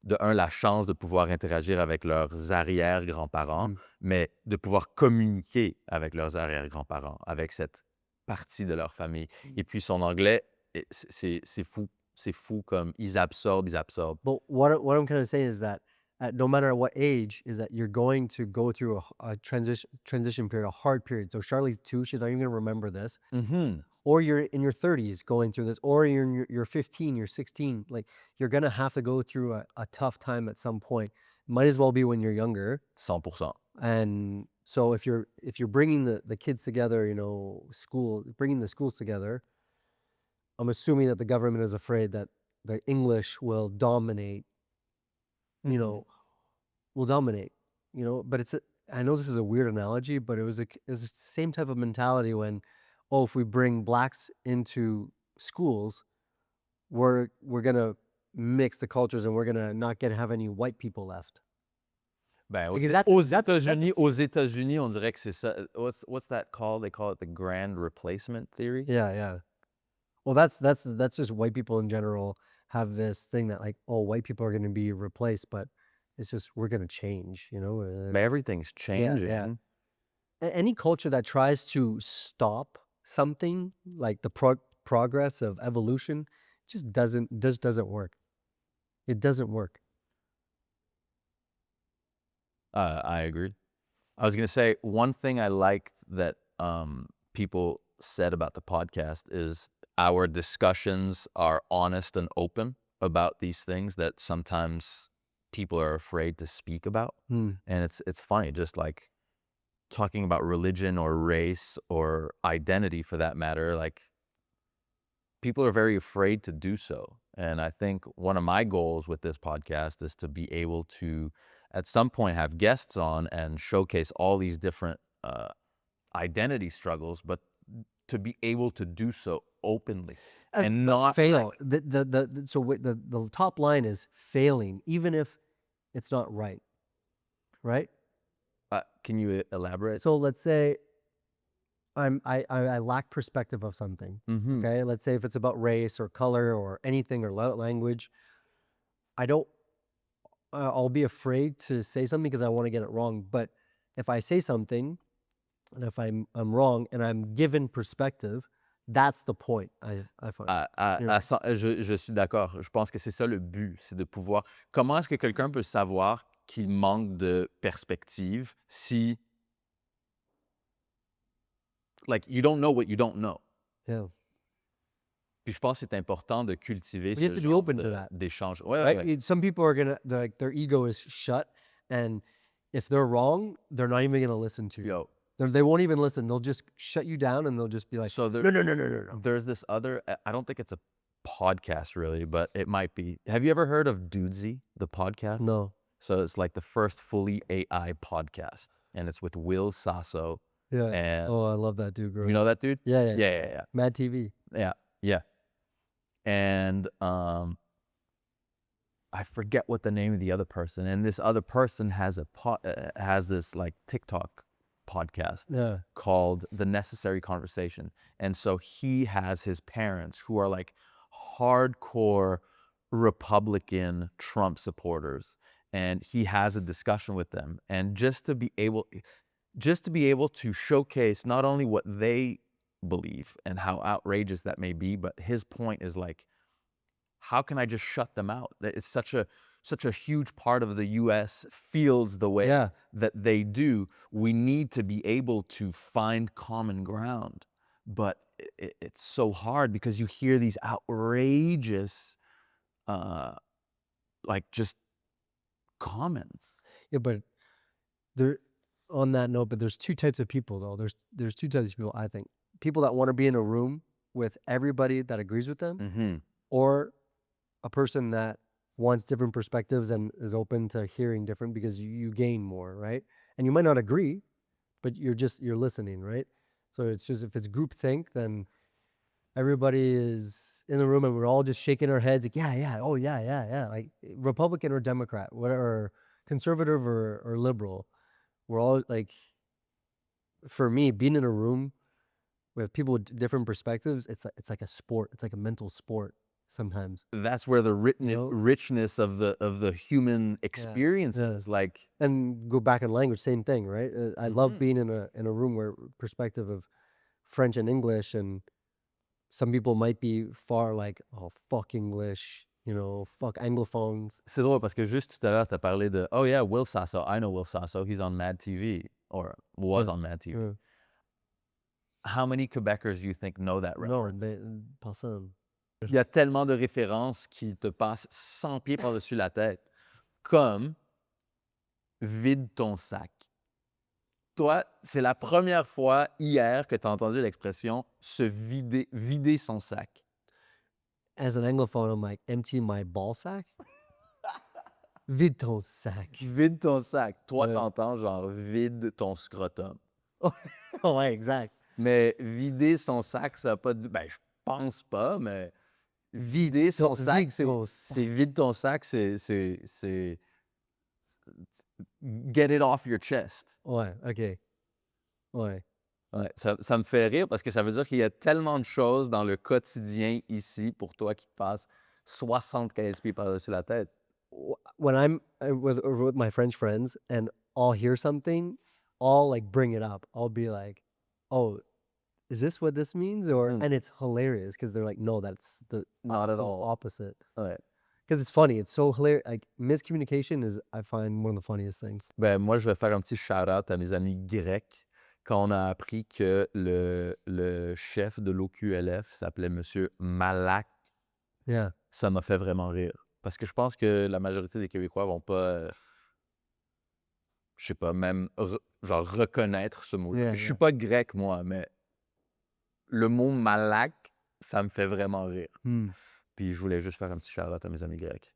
la chance de pouvoir interagir avec leurs arrière-grands-parents, mais de pouvoir communiquer avec leurs arrière-grands-parents, avec cette partie de leur famille. Et puis son anglais, c'est fou. C'est fou comme ils absorbent. But what I'm kind of saying is that no matter what age, is that you're going to go through a transition period, a hard period. So Charlie's 2, she's not even going to remember this. Mhm. Or you're in your 30s going through this, or you're 15, you're 16. Like, you're going to have to go through a tough time at some point. Might as well be when you're younger. 100%. And so if you're bringing the kids together, bringing the schools together, I'm assuming that the government is afraid that the English will dominate, you know, will dominate, but I know this is a weird analogy, but it's the same type of mentality when, if we bring blacks into schools, we're gonna mix the cultures and we're gonna not have any white people left. Ben, Because aux États-Unis, on dirait que c'est ça. What's that called? They call it the grand replacement theory. Yeah. Well, that's just white people in general have this thing that like, white people are gonna be replaced, but it's just we're gonna change, But everything's changing. Any culture that tries to stop something like the progress of evolution just doesn't work. It doesn't work. I agree. I was going to say one thing I liked that people said about the podcast is our discussions are honest and open about these things that sometimes people are afraid to speak about. And it's funny, just like talking about religion or race or identity for that matter, like people are very afraid to do so. And I think one of my goals with this podcast is to be able to, at some point, have guests on and showcase all these different identity struggles, but to be able to do so openly and not fail. The top line is failing, even if it's not right. Right? Can you elaborate? So let's say I lack perspective of something. Okay, let's say if it's about race or color or anything or language, I'll be afraid to say something because I want to get it wrong. But if I say something and if I'm wrong and I'm given perspective, that's the point. I find. Je suis d'accord. Je pense que c'est ça le but, c'est de pouvoir. Comment est-ce que quelqu'un peut savoir qu'il manque de perspective si, like, you don't know what you don't know. Yeah. Puis je pense que c'est important de cultiver You have to be open to that. d'échange. Right? Some people are gonna their ego is shut, and if they're wrong, they're not even gonna listen to you. They won't even listen. They'll just shut you down, and they'll just be like, So no. There's this other. I don't think it's a podcast really, but it might be. Have you ever heard of Dudesy, the podcast? No. So it's like the first fully AI podcast, and it's with Will Sasso. Yeah. And I love that dude, bro. you know that dude? Yeah. Mad TV. Yeah. And I forget what the name of the other person. And this other person has has this like TikTok podcast called The Necessary Conversation. And so he has his parents who are like hardcore Republican Trump supporters. And he has a discussion with them. And just to be able to showcase not only what they believe and how outrageous that may be, but his point is like, how can I just shut them out? It's such a huge part of the U.S. feels the way that they do. We need to be able to find common ground, but it's so hard because you hear these outrageous, like just comments. Yeah, but there. On that note, but there's two types of people though. There's two types of people, I think. People that want to be in a room with everybody that agrees with them, or a person that wants different perspectives and is open to hearing different because you gain more, right? And you might not agree, but you're listening, right? So it's just, if it's groupthink, then everybody is in the room and we're all just shaking our heads like, yeah, like Republican or Democrat, whatever, conservative or liberal. We're all like, for me, being in a room with people with different perspectives, it's like a sport. It's like a mental sport sometimes. That's where the richness of the human experience is. Like, and go back in language, same thing, right? I love being in a room where perspective of French and English, and some people might be far like, oh, fuck English. Fuck anglophones. C'est drôle parce que juste tout à l'heure, tu as parlé de, oh yeah, Will Sasso. I know Will Sasso. He's on Mad TV, or was on Mad TV. How many Quebecers do you think know that reference? Non, personne. Il y a tellement de références qui te passent 100 pieds par-dessus la tête. Comme, vide ton sac. toi, c'est la première fois hier que tu as entendu l'expression se vider son sac. As an Anglophone, I'm like, empty my ball sack? Vide ton sac. Vide ton sac. Toi, Ouais. t'entends genre vide ton scrotum. Ouais, exact. Mais vider son sac, ça n'a pas de. Ben, je pense pas, mais vider son sac, vide ton c'est vide ton sac, c'est get it off your chest. Ouais, OK. Ouais. Ouais, ça me fait rire parce que ça veut dire qu'il y a tellement de choses dans le quotidien ici pour toi qui te passent 75 pieds par-dessus la tête. When I'm with my French friends and I'll hear something, I'll like bring it up. I'll be like, "Oh, is this what this means?" Or Mm. and it's hilarious because they're like, "No, that's the Not at total all. opposite." Ouais. Because it's funny. It's so hilarious. Like miscommunication is, I find, one of the funniest things. Ben, moi, je vais faire un petit shout-out à mes amis grecs quand on a appris que le chef de l'OQLF s'appelait Monsieur Malak. Yeah. Ça m'a fait vraiment rire. Parce que je pense que la majorité des Québécois vont pas, je sais pas, même genre reconnaître ce mot-là. Yeah, Je suis yeah. pas grec, moi, mais le mot Malak, ça me fait vraiment rire. Hmm. Puis je voulais juste faire un petit shout-out à mes amis grecs.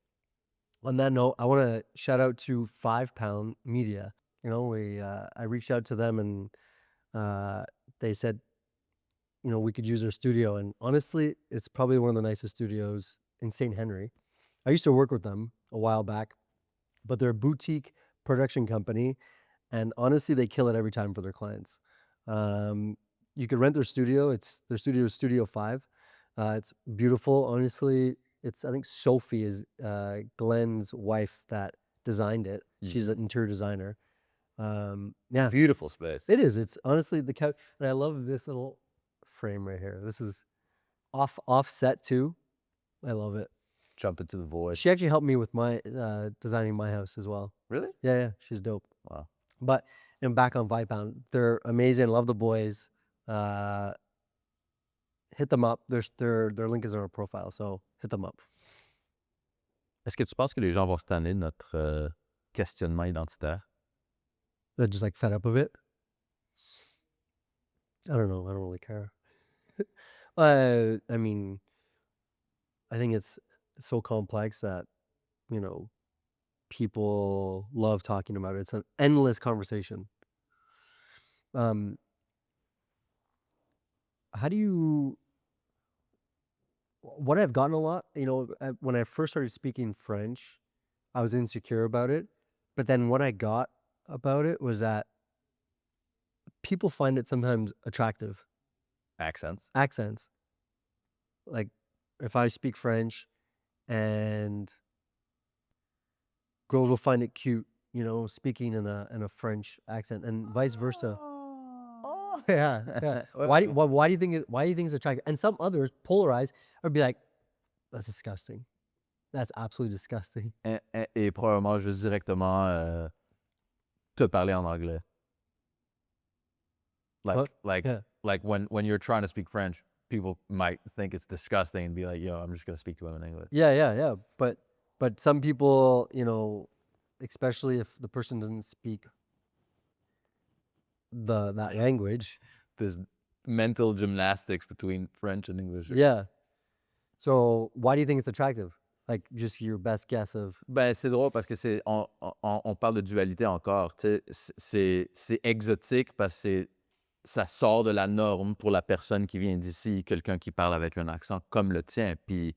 On that note, I want to shout out to 5 Pound Media. You know, I reached out to them and they said, you know, we could use their studio. And honestly, it's probably one of the nicest studios in St. Henry. I used to work with them a while back, but they're a boutique production company. And honestly, they kill it every time for their clients. You could rent their studio. Their studio is Studio 5. It's beautiful. Honestly, I think Sophie is Glenn's wife that designed it. Mm. She's an interior designer. Yeah, Beautiful space. it is. It's honestly the couch, and I love this little frame right here. This is offset too. I love it. Jump into the void. She actually helped me with my designing my house as well. Really? Yeah, she's dope. Wow. But and back on Vipound, they're amazing. Love the boys. Hit them up. Their link is on our profile, so hit them up. Est-ce que tu penses que les gens vont se tanner de notre questionnement identitaire? They're just like fed up of it. I don't know. I don't really care. I mean, I think it's so complex that, you know, people love talking about it. It's an endless conversation. How do you? What I've gotten a lot, you know, when I first started speaking French, I was insecure about it. But then what I got about it was that people find it sometimes attractive. Accents. Accents. Like if I speak French and girls will find it cute, you know, speaking in a French accent and vice versa. Oh. Yeah. Why do you think it's attractive? And some others polarized would be like, that's disgusting. That's absolutely disgusting. Et probablement juste directement te parler en anglais. What? Like when you're trying to speak French, people might think it's disgusting and be like, yo, I'm just gonna speak to him in English. Yeah. But some people, you know, especially if the person doesn't speak that language. There's mental gymnastics between French and English. Yeah. So why do you think it's attractive? Like just your best guess of. Ben, c'est drôle parce que on parle de dualité encore. Tu sais, c'est exotique parce que ça sort de la norme pour la personne qui vient d'ici, quelqu'un qui parle avec un accent comme le tien. Puis,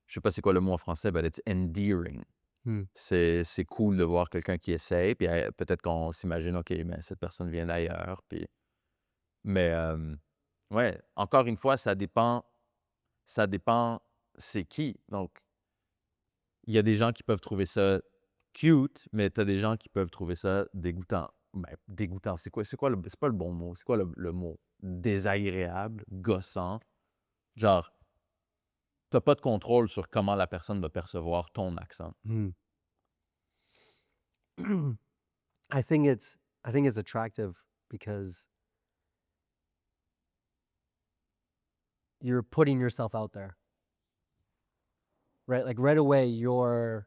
je sais pas c'est quoi le mot en français, but it's endearing. C'est cool de voir quelqu'un qui essaye, puis peut-être qu'on s'imagine, OK, mais cette personne vient d'ailleurs. Puis... Mais, ouais, encore une fois, ça dépend c'est qui. Donc, il y a des gens qui peuvent trouver ça cute, mais tu as des gens qui peuvent trouver ça dégoûtant. Ben, dégoûtant, c'est quoi? C'est pas le bon mot. C'est quoi le mot? Désagréable, gossant. Genre, t'as pas de contrôle sur comment la personne va percevoir ton accent. I think it's attractive because you're putting yourself out there. Right? Like right away you're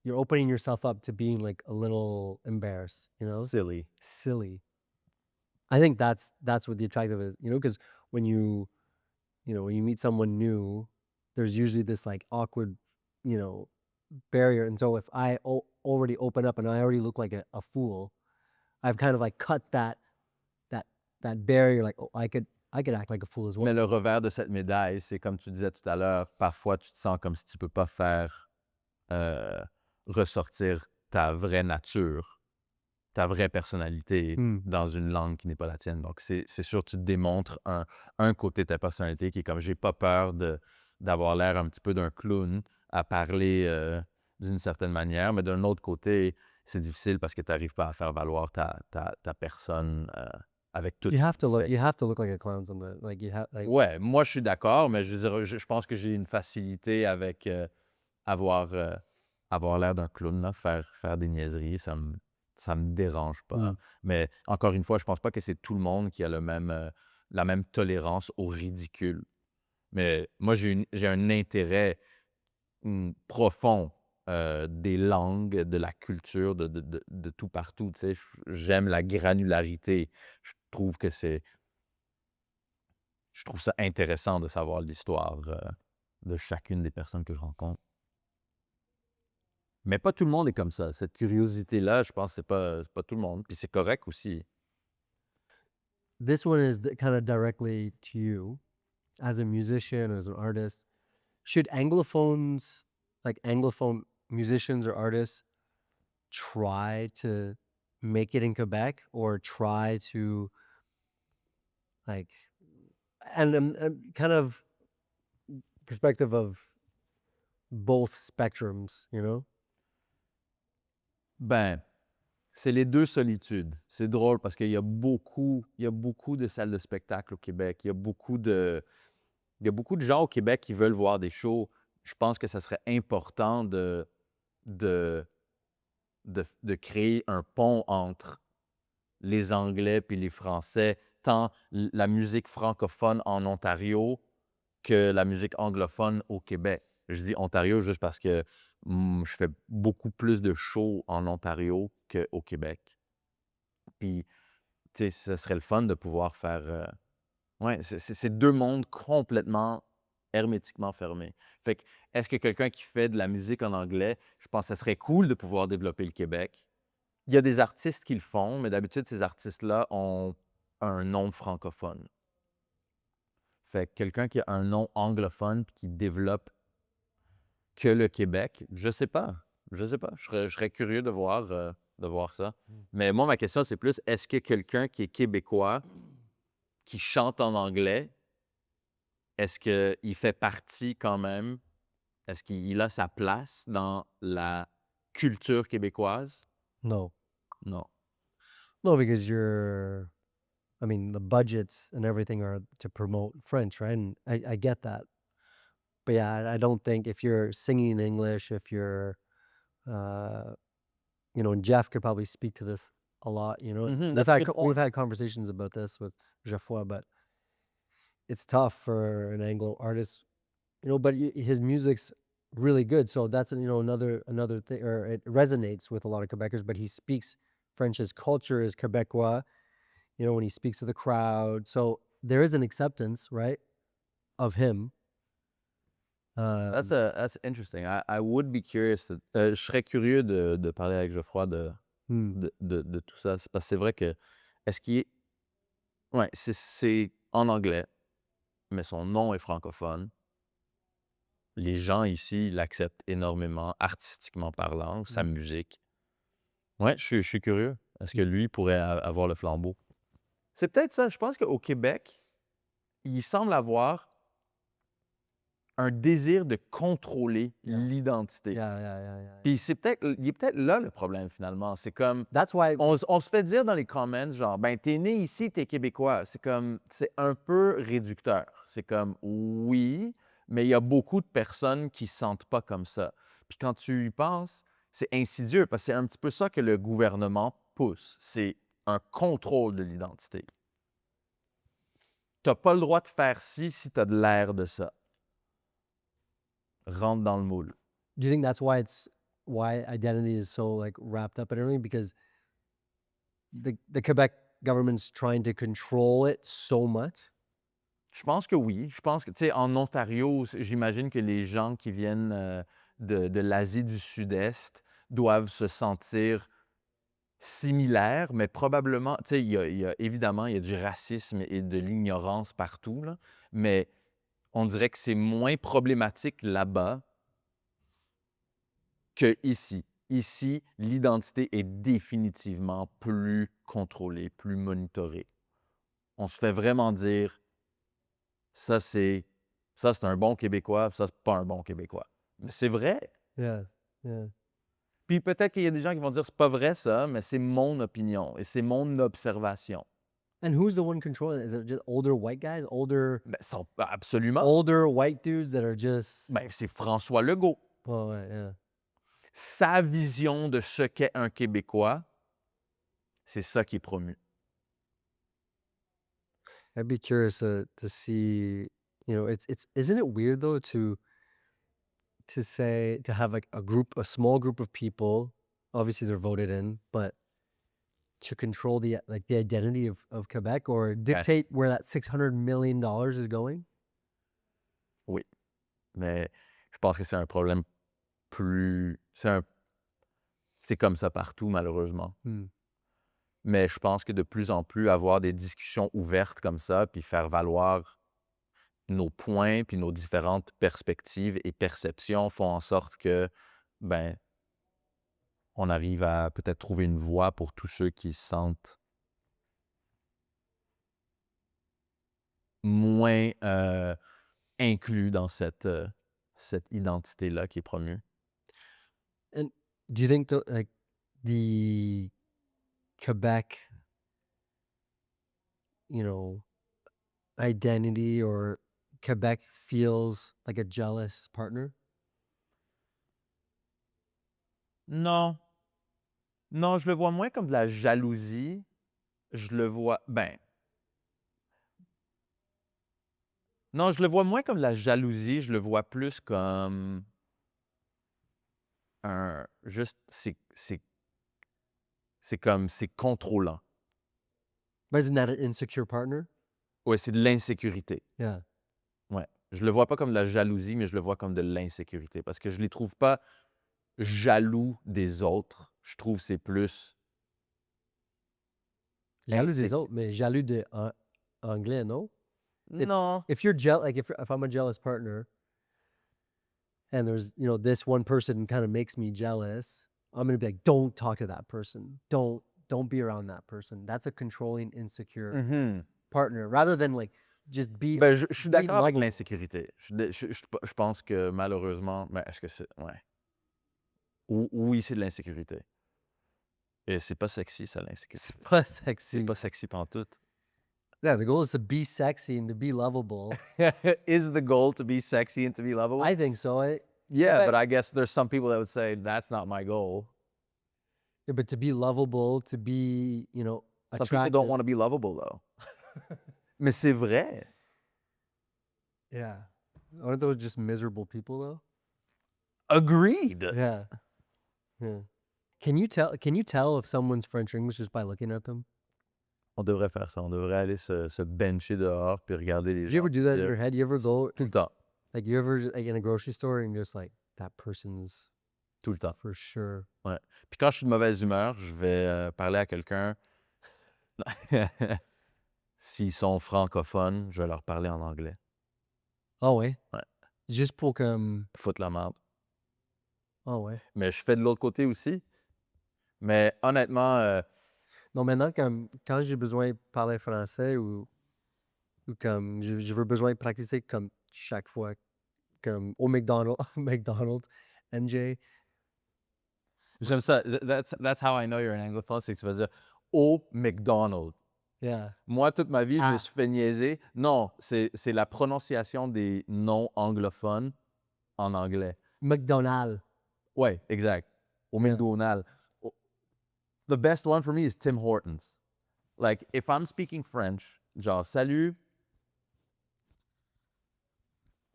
opening yourself up to being like a little embarrassed, you know? Silly. I think that's what the attractive is, because when when you meet someone new, there's usually this like awkward, you know, barrier. And so if I already open up and I already look like a fool, I've kind of like cut that that barrier. Like, oh, I could act like a fool as Mais well. le revers de cette médaille, c'est comme tu disais tout à l'heure, parfois tu te sens comme si tu peux pas faire ressortir ta vraie nature, ta vraie personnalité Mm. dans une langue qui n'est pas la tienne. Donc, c'est sûr, tu démontres un côté de ta personnalité qui est comme j'ai pas peur d'avoir l'air un petit peu d'un clown à parler d'une certaine manière, mais d'un autre côté, c'est difficile parce que tu n'arrives pas à faire valoir ta personne avec tout You ce have qui to fait. look like a clown sometimes. Like you have like Ouais, moi, je suis d'accord, mais je veux dire, je pense que j'ai une facilité avec avoir l'air d'un clown, là, faire des niaiseries, ça me dérange pas. Mm. Mais encore une fois, je pense pas que c'est tout le monde qui a la même tolérance au ridicule. Mais moi, j'ai un intérêt profond des langues, de la culture, de tout partout. Tu sais, j'aime la granularité. Je trouve ça intéressant de savoir l'histoire de chacune des personnes que je rencontre. Mais pas tout le monde est comme ça. Cette curiosité-là, je pense que c'est pas tout le monde. Puis c'est correct aussi. This one is kind of directly to you as a musician, as an artist. Should anglophones, like anglophone musicians or artists, try to make it in Quebec or try to like, and kind of perspective of both spectrums, Ben, c'est les deux solitudes. C'est drôle parce qu'il y a beaucoup de salles de spectacle au Québec. Il y a beaucoup de gens au Québec qui veulent voir des shows. Je pense que ça serait important de créer un pont entre les Anglais puis les Français, tant la musique francophone en Ontario que la musique anglophone au Québec. Je dis Ontario juste parce que je fais beaucoup plus de shows en Ontario qu'au Québec. Puis, tu sais, ce serait le fun de pouvoir faire... ouais, c'est deux mondes complètement hermétiquement fermés. Fait que, est-ce que quelqu'un qui fait de la musique en anglais, je pense que ça serait cool de pouvoir développer le Québec. Il y a des artistes qui le font, mais d'habitude, ces artistes-là ont un nom francophone. Fait que quelqu'un qui a un nom anglophone puis qui développe que le Québec, je sais pas. Je serais curieux de voir ça. Mais moi, ma question, c'est plus, est-ce que quelqu'un qui est québécois, qui chante en anglais, est-ce qu'il fait partie quand même, est-ce qu'il a sa place dans la culture québécoise? No, Non. because the budgets and everything are to promote French, right? And I get that. But yeah, I don't think if you're singing in English, if you're, and Jeff could probably speak to this a lot, Mhm, We've that's a had good we've point. had conversations about this with Geoffroy, but it's tough for an Anglo artist, but his music's really good. So that's, another thing, or it resonates with a lot of Quebecers, but he speaks French. His culture is Quebecois, when he speaks to the crowd. So there is an acceptance, right, of him. That's interesting. I would be curious. Je serais curieux de parler avec Geoffroy de tout ça. Parce que c'est vrai que, est-ce qu'il est... Ouais, c'est en anglais, mais son nom est francophone. Les gens ici l'acceptent énormément, artistiquement parlant, sa musique. Ouais, je suis curieux. Est-ce que lui pourrait avoir le flambeau? C'est peut-être ça. Je pense qu'au Québec, il semble avoir un désir de contrôler l'identité. Yeah. Puis il est peut-être là le problème finalement. C'est comme, That's why on se fait dire dans les comments, genre, ben t'es né ici, t'es québécois. C'est un peu réducteur. C'est comme, oui, mais il y a beaucoup de personnes qui se sentent pas comme ça. Puis quand tu y penses, c'est insidieux parce que c'est un petit peu ça que le gouvernement pousse. C'est un contrôle de l'identité. T'as pas le droit de faire ci si t'as de l'air de ça. Rentre dans le moule. do you think that's why identity is so like wrapped up in everything? Because the Quebec government's trying to control it so much? Je pense que oui. Je pense que, tu sais, en Ontario, j'imagine que les gens qui viennent de l'Asie du Sud-Est doivent se sentir similaires, mais probablement, tu sais, évidemment, il y a du racisme et de l'ignorance partout, là, mais on dirait que c'est moins problématique là-bas qu'ici. Ici, l'identité est définitivement plus contrôlée, plus monitorée. On se fait vraiment dire, ça c'est un bon Québécois, ça c'est pas un bon Québécois. Mais c'est vrai. Yeah, yeah. Puis peut-être qu'il y a des gens qui vont dire, c'est pas vrai ça, mais c'est mon opinion et c'est mon observation. And who's the one controlling it? Is it just older white guys, Ben, absolument. older white dudes that are just? Ben, c'est François Legault. Well, right, yeah. Sa vision de ce qu'est un Québécois, c'est ça qui est promu. I'd be curious to see. You know, it's isn't it weird though to say to have like a small group of people, obviously they're voted in, but to control the identity of Quebec or dictate where that $600 million is going? Oui. Mais je pense que c'est un problème plus... C'est comme ça partout, malheureusement. Hmm. Mais je pense que de plus en plus, avoir des discussions ouvertes comme ça, puis faire valoir nos points, puis nos différentes perspectives et perceptions font en sorte que, ben, on arrive à peut-être trouver une voie pour tous ceux qui se sentent moins inclus dans cette identité-là qui est promue. And do you think the Quebec, you know, identity or Quebec feels like a jealous partner? Non. Non, je le vois moins comme de la jalousie. Je le vois... Non, je le vois moins comme de la jalousie. Je le vois plus comme juste, c'est comme, c'est contrôlant. But isn't that an insecure partner? Ouais, c'est de l'insécurité. Yeah. Ouais. Je le vois pas comme de la jalousie, mais je le vois comme de l'insécurité. Parce que je les trouve pas jaloux des autres. Je trouve que c'est plus... Jaloux des autres, mais jaloux de anglais, no? Non. If you're like if I'm a jealous partner and there's, you know, this one person kind of makes me jealous, I'm going to be like, don't talk to that person. Don't be around that person. That's a controlling, insecure Mhm. partner rather than like just be. Ben, je suis be d'accord avec lovable. l'insécurité. Je pense que malheureusement, est-ce que c'est... Ouais. Oui, c'est de l'insécurité. Et c'est pas sexy, ça, l'insécurité. C'est pas C'est sexy. pas sexy pantoute. Yeah, the goal is to be sexy and to be lovable. Is the goal to be sexy and to be lovable? I think so. Yeah, but- but I guess there's some people that would say, that's not my goal. Yeah, but to be lovable, to be, you know, Some people attractive. don't want to be lovable, though. Mais c'est vrai. Yeah. Aren't those just miserable people though? Agreed. Yeah. Yeah. Can you tell if someone's French or English just by looking at them? On devrait faire ça. On devrait aller se bencher dehors puis regarder les Do you gens. ever do that in your head? You ever go Tout le temps. like you ever like in a grocery store and just like that person's Tout le temps. for sure. Ouais. Puis quand je suis de mauvaise humeur, je vais parler à quelqu'un. S'ils sont francophones, je vais leur parler en anglais. Oh ouais. Ouais. Juste pour comme Foutre la merde. oh ouais. Mais je fais de l'autre côté aussi. Mais honnêtement, Non, maintenant quand j'ai besoin de parler français ou comme je veux besoin de pratiquer comme chaque fois comme au McDonald's McDonald's MJ. j'aime ça. That's how I know you're an anglophone, c'est que tu vas dire au McDonald's. Yeah. Moi, toute ma vie, je me Ah. suis fait niaiser. Non, c'est la prononciation des noms anglophones en anglais. McDonald's. Ouais, exact. Au Yeah. McDonald's. The best one for me is Tim Hortons. Like, if I'm speaking French, genre, salut.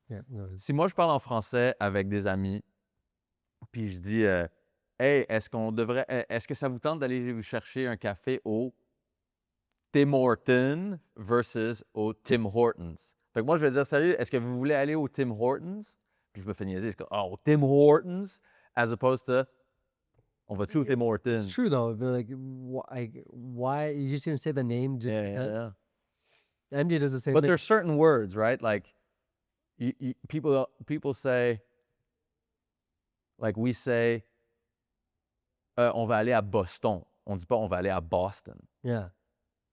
Yeah. No, Si moi, je parle en français avec des amis, puis je dis, hey, est-ce que ça vous tente d'aller vous chercher un café au... Tim Hortons versus au Tim Hortons. Fait que moi, je vais dire, salut, est-ce que vous voulez aller au Tim Hortons? Puis je me fais niaiser, c'est comme, oh, au Tim Hortons, as opposed to, on va-tu au Tim Hortons? It's true though. But why you just gonna say the name just because? MJ does the same But thing. there's certain words, right? Like, people say, like we say, on va aller à Boston. On dit pas on va aller à Boston. Yeah.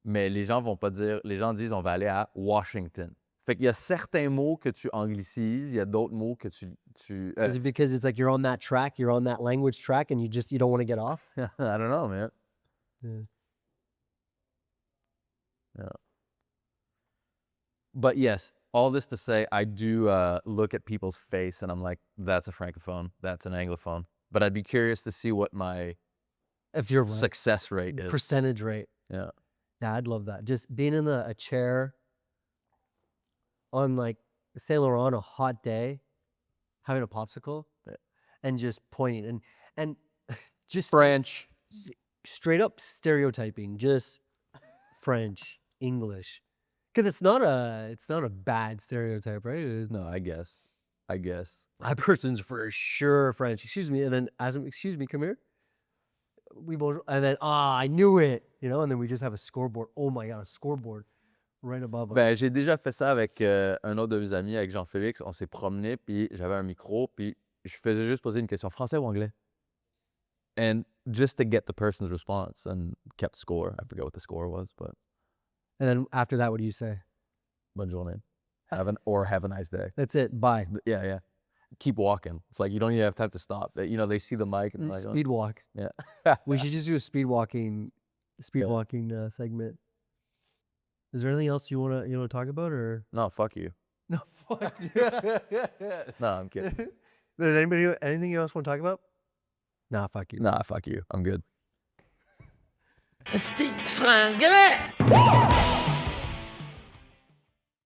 Mais les gens vont pas dire, les gens disent on va aller à Washington. Fait qu'il y a certains mots que tu anglicises, il y a d'autres mots que tu Is it because it's like you're on that track, you're on that language track, and you don't want to get off? I don't know, man. Yeah. But yes, all this to say, I do look at people's face and I'm like, that's a francophone, that's an anglophone. But I'd be curious to see what my If you're right. success rate is. Percentage rate. Yeah. Yeah, I'd love that. Just being in a chair on like Saint Laurent on a hot day, having a popsicle, and just pointing and just French. straight up stereotyping, just French, English. Because it's not a bad stereotype, right? No, I guess. That person's for sure French. Excuse me, and then excuse me, come here. We both, and then I knew it, and then we just have a scoreboard. Oh my god, a scoreboard right above us. Ben, j'ai déjà fait ça avec un autre de mes amis, avec Jean-Félix. On s'est promené, puis j'avais un micro, puis je faisais juste poser une question, français ou anglais? And just to get the person's response and kept score. I forget what the score was, but And then after that, what do you say? bonne journée. Have a nice day. That's it. Bye. Yeah. Keep walking. It's like you don't even have time to stop. They see the mic and like, Speed walk. yeah. We should just do a speed walking segment. Is there anything else you wanna talk about or? No, fuck you. No, fuck you. No, I'm kidding. Does anything else want to talk about? Nah, fuck you. Nah, fuck you. I'm good. Petit fringret!